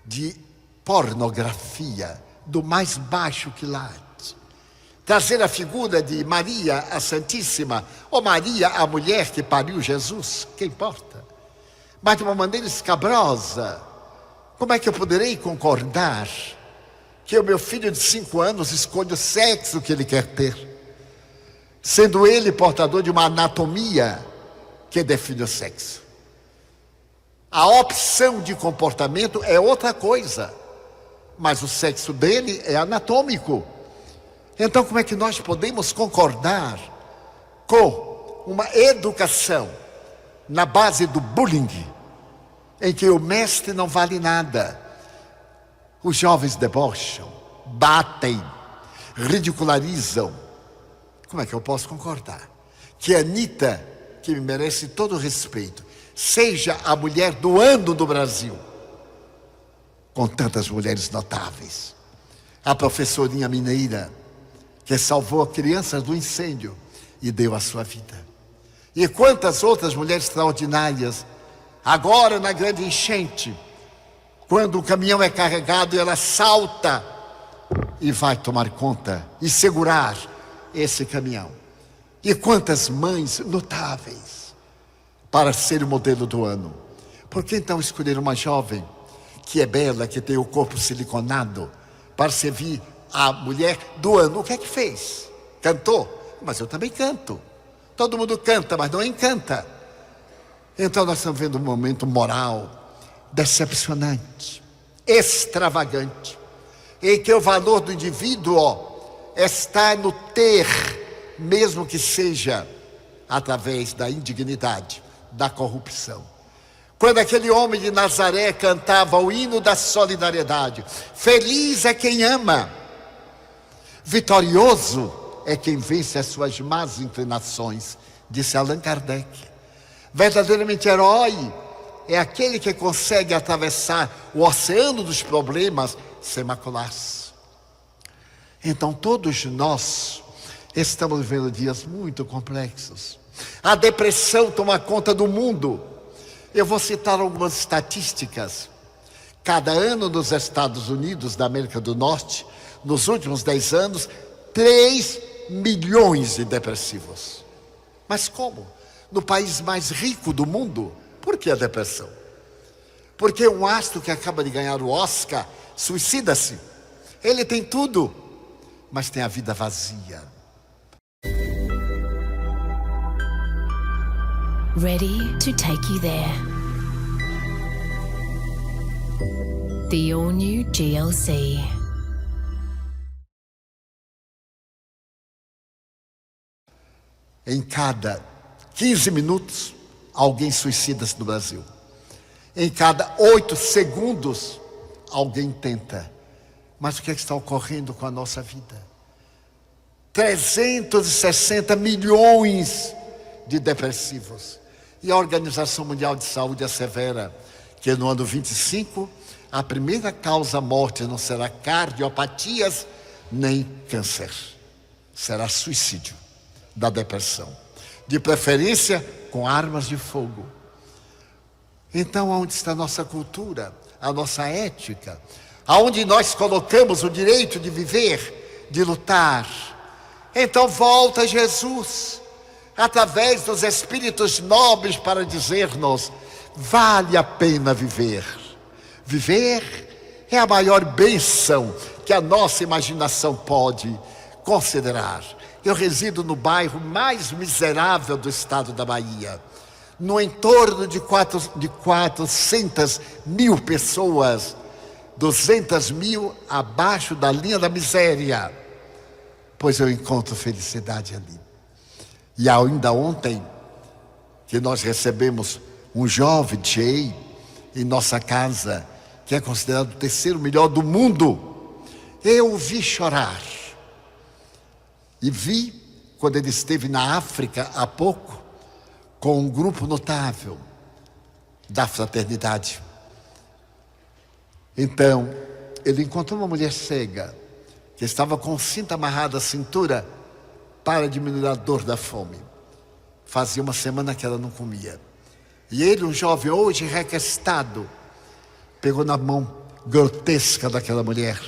de pornografia do mais baixo quilate. Trazer a figura de Maria a Santíssima, ou Maria a mulher que pariu Jesus, que importa? Mas de uma maneira escabrosa. Como é que eu poderei concordar que o meu filho de 5 anos escolha o sexo que ele quer ter, sendo ele portador de uma anatomia que define o sexo? A opção de comportamento é outra coisa, mas o sexo dele é anatômico. Então, como é que nós podemos concordar com uma educação na base do bullying, em que o mestre não vale nada? Os jovens debocham, batem, ridicularizam. Como é que eu posso concordar que a Anitta, que me merece todo o respeito, seja a mulher do ano do Brasil, com tantas mulheres notáveis? A professorinha mineira, que salvou crianças do incêndio e deu a sua vida. E quantas outras mulheres extraordinárias, agora na grande enchente, quando o caminhão é carregado, ela salta e vai tomar conta e segurar esse caminhão. E quantas mães notáveis para ser o modelo do ano. Por que então escolher uma jovem que é bela, que tem o corpo siliconado, para servir a mulher do ano? O que é que fez? Cantou? Mas eu também canto. Todo mundo canta, mas não encanta. Então nós estamos vendo um momento moral decepcionante, extravagante, em que o valor do indivíduo está no ter, mesmo que seja através da indignidade, da corrupção. Quando aquele homem de Nazaré cantava o hino da solidariedade, feliz é quem ama, vitorioso é quem vence as suas más inclinações, disse Allan Kardec. Verdadeiramente herói é aquele que consegue atravessar o oceano dos problemas sem macular-se. Então todos nós estamos vivendo dias muito complexos. A depressão toma conta do mundo. Eu vou citar algumas estatísticas. Cada ano nos Estados Unidos da América do Norte, nos últimos 10 anos, 3 milhões de depressivos. Mas como? No país mais rico do mundo, por que a depressão? Porque um astro que acaba de ganhar o Oscar suicida-se. Ele tem tudo, mas tem a vida vazia. Ready to take you there. The all-new GLC. Em cada 15 minutos, alguém suicida-se no Brasil. Em cada 8 segundos, alguém tenta. Mas o que está ocorrendo com a nossa vida? 360 milhões de depressivos. E a Organização Mundial de Saúde assevera que no ano 25, a primeira causa morte não será cardiopatias nem câncer. Será suicídio da depressão. De preferência com armas de fogo. Então, onde está a nossa cultura, a nossa ética? Aonde nós colocamos o direito de viver, de lutar? Então volta Jesus, através dos espíritos nobres, para dizer-nos: vale a pena viver. Viver é a maior bênção que a nossa imaginação pode considerar. Eu resido no bairro mais miserável do estado da Bahia. No entorno de 400 mil pessoas, 200 mil abaixo da linha da miséria. Pois eu encontro felicidade ali. E ainda ontem, que nós recebemos um jovem Jay em nossa casa, que é considerado o terceiro melhor do mundo, eu o vi chorar. E vi, quando ele esteve na África há pouco, com um grupo notável da fraternidade. Então, ele encontrou uma mulher cega, que estava com cinta amarrada à cintura para diminuir a dor da fome. Fazia uma semana que ela não comia. E ele, um jovem hoje requestado, pegou na mão grotesca daquela mulher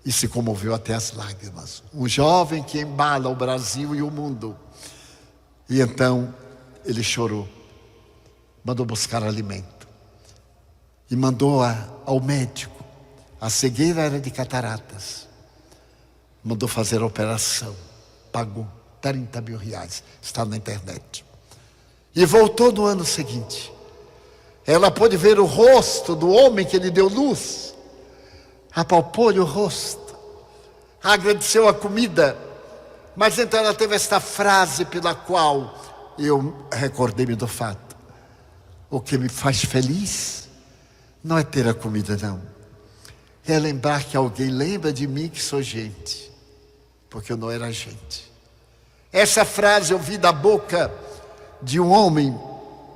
e se comoveu até as lágrimas. Um jovem que embala o Brasil e o mundo. E então ele chorou, mandou buscar alimento e mandou ao médico. A cegueira era de cataratas. Mandou fazer a operação, pagou 30 mil reais, está na internet. E voltou no ano seguinte. Ela pôde ver o rosto do homem que lhe deu luz, apalpou-lhe o rosto, agradeceu a comida, mas então ela teve esta frase pela qual eu recordei-me do fato: o que me faz feliz não é ter a comida, não, é lembrar que alguém lembra de mim que sou gente, porque eu não era gente. Essa frase eu vi da boca de um homem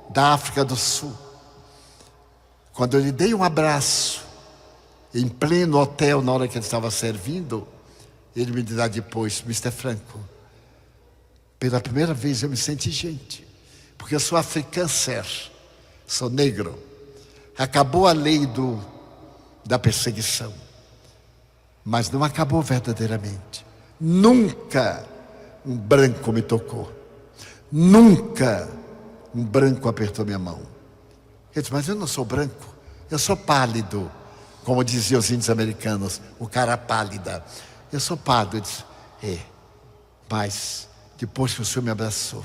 da África do Sul. Quando eu lhe dei um abraço, em pleno hotel, na hora que ele estava servindo, ele me dirá depois: Mr. Franco, pela primeira vez eu me senti gente, porque eu sou africâncer, sou negro. Acabou a lei da perseguição, mas não acabou verdadeiramente. Nunca um branco me tocou, nunca um branco apertou minha mão. Ele disse: mas eu não sou branco, eu sou pálido, como diziam os índios americanos, o cara pálida. Eu sou pálido. Ele disse: mas depois que o senhor me abraçou,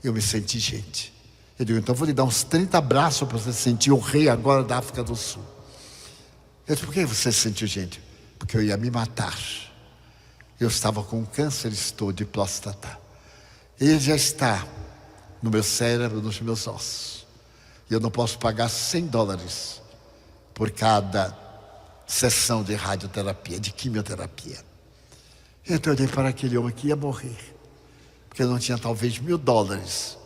eu me senti gente. Eu digo: então vou lhe dar uns 30 abraços para você sentir o rei agora da África do Sul. Eu disse: por que você se sentiu gente? Porque eu ia me matar. Eu estava com câncer, estou de próstata. Ele já está no meu cérebro, nos meus ossos. E eu não posso pagar $100 por cada sessão de radioterapia, de quimioterapia. Então eu olhei para aquele homem que ia morrer, porque eu não tinha talvez $1.000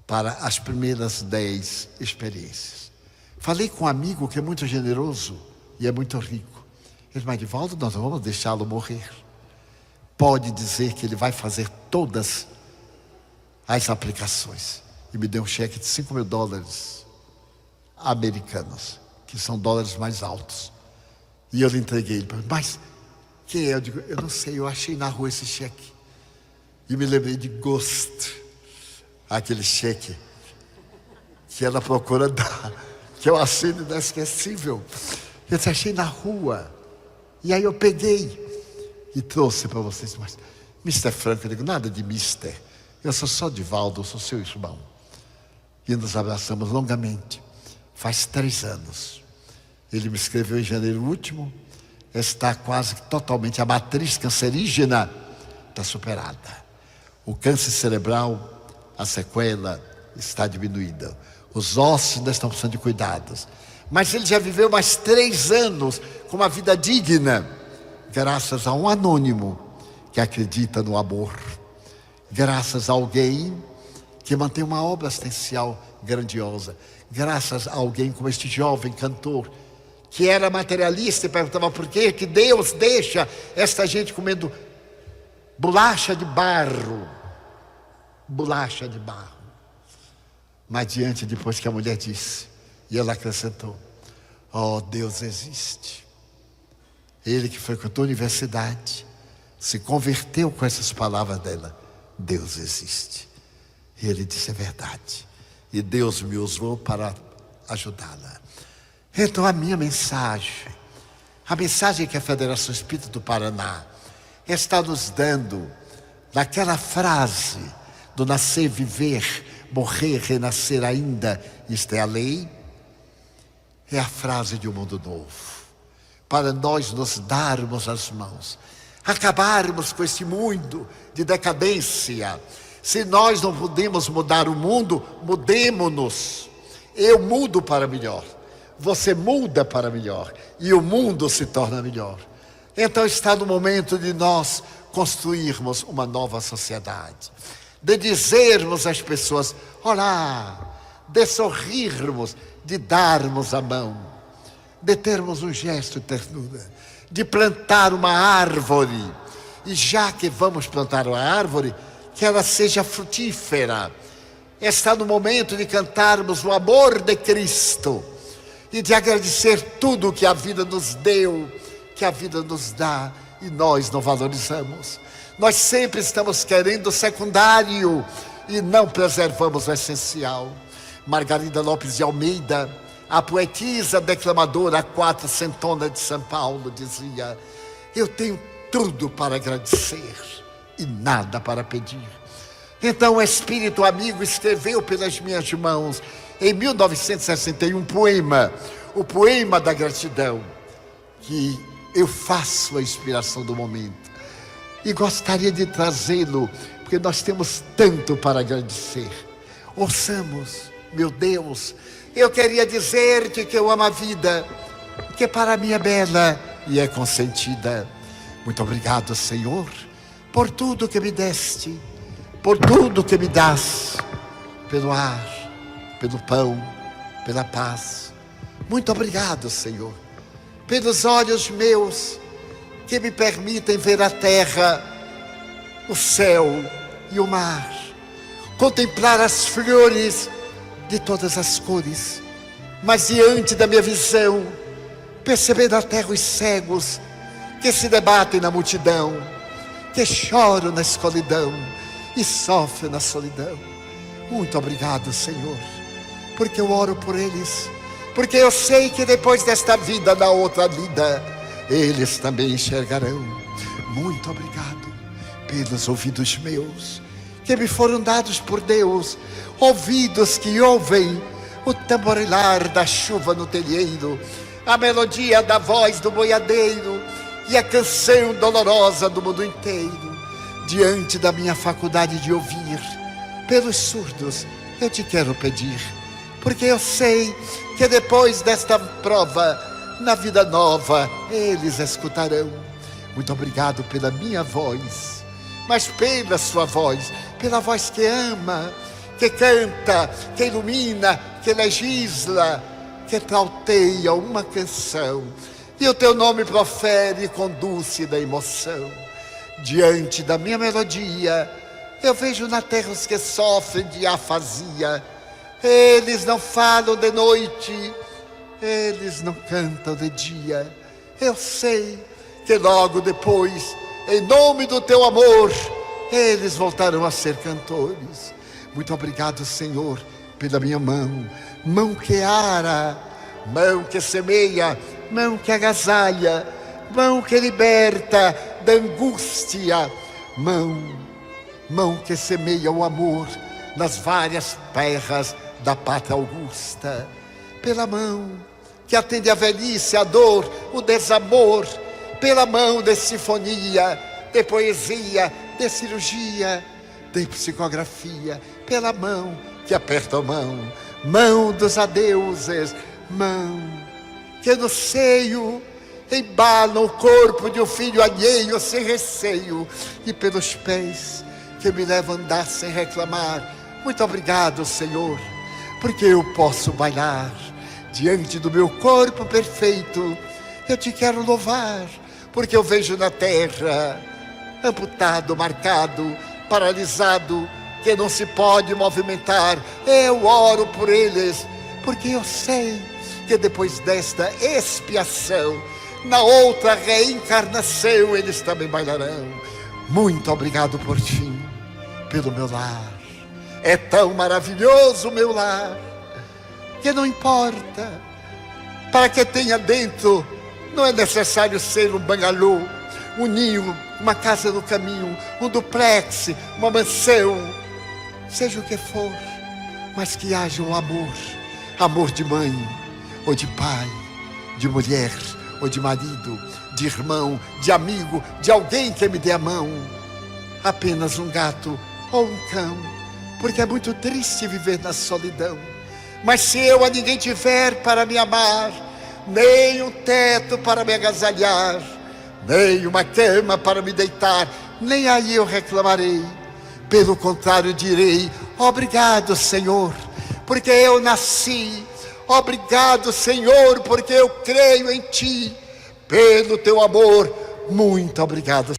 para as primeiras 10 experiências. Falei com um amigo que é muito generoso e é muito rico. Ele disse: mas Divaldo, nós não vamos deixá-lo morrer. Pode dizer que ele vai fazer todas as aplicações. E me deu um cheque de $5.000 americanos, que são dólares mais altos. E eu lhe entreguei. Ele falou: mas quem é? Eu digo: eu não sei, eu achei na rua esse cheque. E me lembrei de Ghost, aquele cheque que ela procura dar, que é uma cena inesquecível. Eu disse: achei na rua. E aí eu peguei e trouxe para vocês. Mas Mr. Franco, eu digo: nada de Mister. Eu sou só Divaldo, eu sou seu irmão. E nos abraçamos longamente. Faz 3 anos. Ele me escreveu em janeiro último. Está quase totalmente, a matriz cancerígena está superada. O câncer cerebral, a sequela está diminuída. Os ossos ainda estão precisando de cuidados. Mas ele já viveu mais 3 anos com uma vida digna, graças a um anônimo que acredita no amor. Graças a alguém que mantém uma obra assistencial grandiosa. Graças a alguém como este jovem cantor, que era materialista e perguntava por que Deus deixa esta gente comendo bolacha de barro. Bolacha de barro. Mas depois que a mulher disse, e ela acrescentou: oh, Deus existe. Ele que frequentou a universidade se converteu com essas palavras dela: Deus existe. E ele disse: é verdade. E Deus me usou para ajudá-la. Então a minha mensagem, a mensagem que a Federação Espírita do Paraná está nos dando, naquela frase do nascer, viver, morrer, renascer ainda, isto é a lei, é a frase de um mundo novo. Para nós nos darmos as mãos, acabarmos com este mundo de decadência. Se nós não podemos mudar o mundo, mudemo-nos. Eu mudo para melhor, você muda para melhor, e o mundo se torna melhor. Então está no momento de nós construirmos uma nova sociedade, de dizermos às pessoas: olá, de sorrirmos, de darmos a mão, de termos um gesto de ternura, de plantar uma árvore. E já que vamos plantar uma árvore, que ela seja frutífera. Está no momento de cantarmos o amor de Cristo e de agradecer tudo que a vida nos deu, que a vida nos dá, e nós não valorizamos. Nós sempre estamos querendo o secundário e não preservamos o essencial. Margarida Lopes de Almeida, a poetisa declamadora quatrocentona de São Paulo, dizia: eu tenho tudo para agradecer e nada para pedir. Então o Espírito amigo escreveu pelas minhas mãos, em 1961, um poema, o poema da gratidão, que eu faço a inspiração do momento. E gostaria de trazê-lo, porque nós temos tanto para agradecer. Ouçamos: meu Deus, eu queria dizer-te que eu amo a vida, que para mim é bela e é consentida. Muito obrigado, Senhor, por tudo que me deste, por tudo que me dás, pelo ar, pelo pão, pela paz. Muito obrigado, Senhor, pelos olhos meus que me permitem ver a terra, o céu e o mar, contemplar as flores de todas as cores, mas diante da minha visão, perceber na terra os cegos que se debatem na multidão, que choram na escuridão e sofrem na solidão. Muito obrigado, Senhor, porque eu oro por eles, porque eu sei que depois desta vida, na outra vida, eles também enxergarão. Muito obrigado pelos ouvidos meus, que me foram dados por Deus, ouvidos que ouvem o tamborilar da chuva no telheiro, a melodia da voz do boiadeiro e a canção dolorosa do mundo inteiro. Diante da minha faculdade de ouvir, pelos surdos eu te quero pedir, porque eu sei que depois desta prova, na vida nova, eles escutarão. Muito obrigado pela minha voz, mas pela sua voz, pela voz que ama, que canta, que ilumina, que legisla, que trauteia uma canção. E o teu nome profere com dúlcida emoção. Diante da minha melodia, eu vejo na terra os que sofrem de afasia. Eles não falam de noite, eles não cantam de dia. Eu sei que logo depois, em nome do teu amor, eles voltarão a ser cantores. Muito obrigado, Senhor, pela minha mão. Mão que ara, mão que semeia, mão que agasalha, mão que liberta da angústia, mão que semeia o amor nas várias terras da pátria augusta. Pela mão que atende a velhice, a dor, o desamor, pela mão de sinfonia, de poesia, de cirurgia, de psicografia, pela mão que aperta a mão dos adeuses, mão que no seio embala o corpo de um filho alheio sem receio, e pelos pés que me levam a andar sem reclamar. Muito obrigado, Senhor, porque eu posso bailar diante do meu corpo perfeito. Eu te quero louvar, porque eu vejo na terra amputado, marcado, paralisado, que não se pode movimentar. Eu oro por eles, porque eu sei que depois desta expiação, na outra reencarnação, eles também bailarão. Muito obrigado por ti, pelo meu lar. É tão maravilhoso o meu lar, que não importa para que tenha dentro, não é necessário ser um bangalô, um ninho, uma casa no caminho, um duplex, uma mansão, seja o que for, mas que haja um amor, amor de mãe, ou de pai, de mulher, ou de marido, de irmão, de amigo, de alguém que me dê a mão. Apenas um gato ou um cão, porque é muito triste viver na solidão. Mas se eu a ninguém tiver para me amar, nem um teto para me agasalhar, nem uma cama para me deitar, nem aí eu reclamarei. Pelo contrário direi: obrigado, Senhor, porque eu nasci. Obrigado, Senhor, porque eu creio em ti. Pelo teu amor, muito obrigado.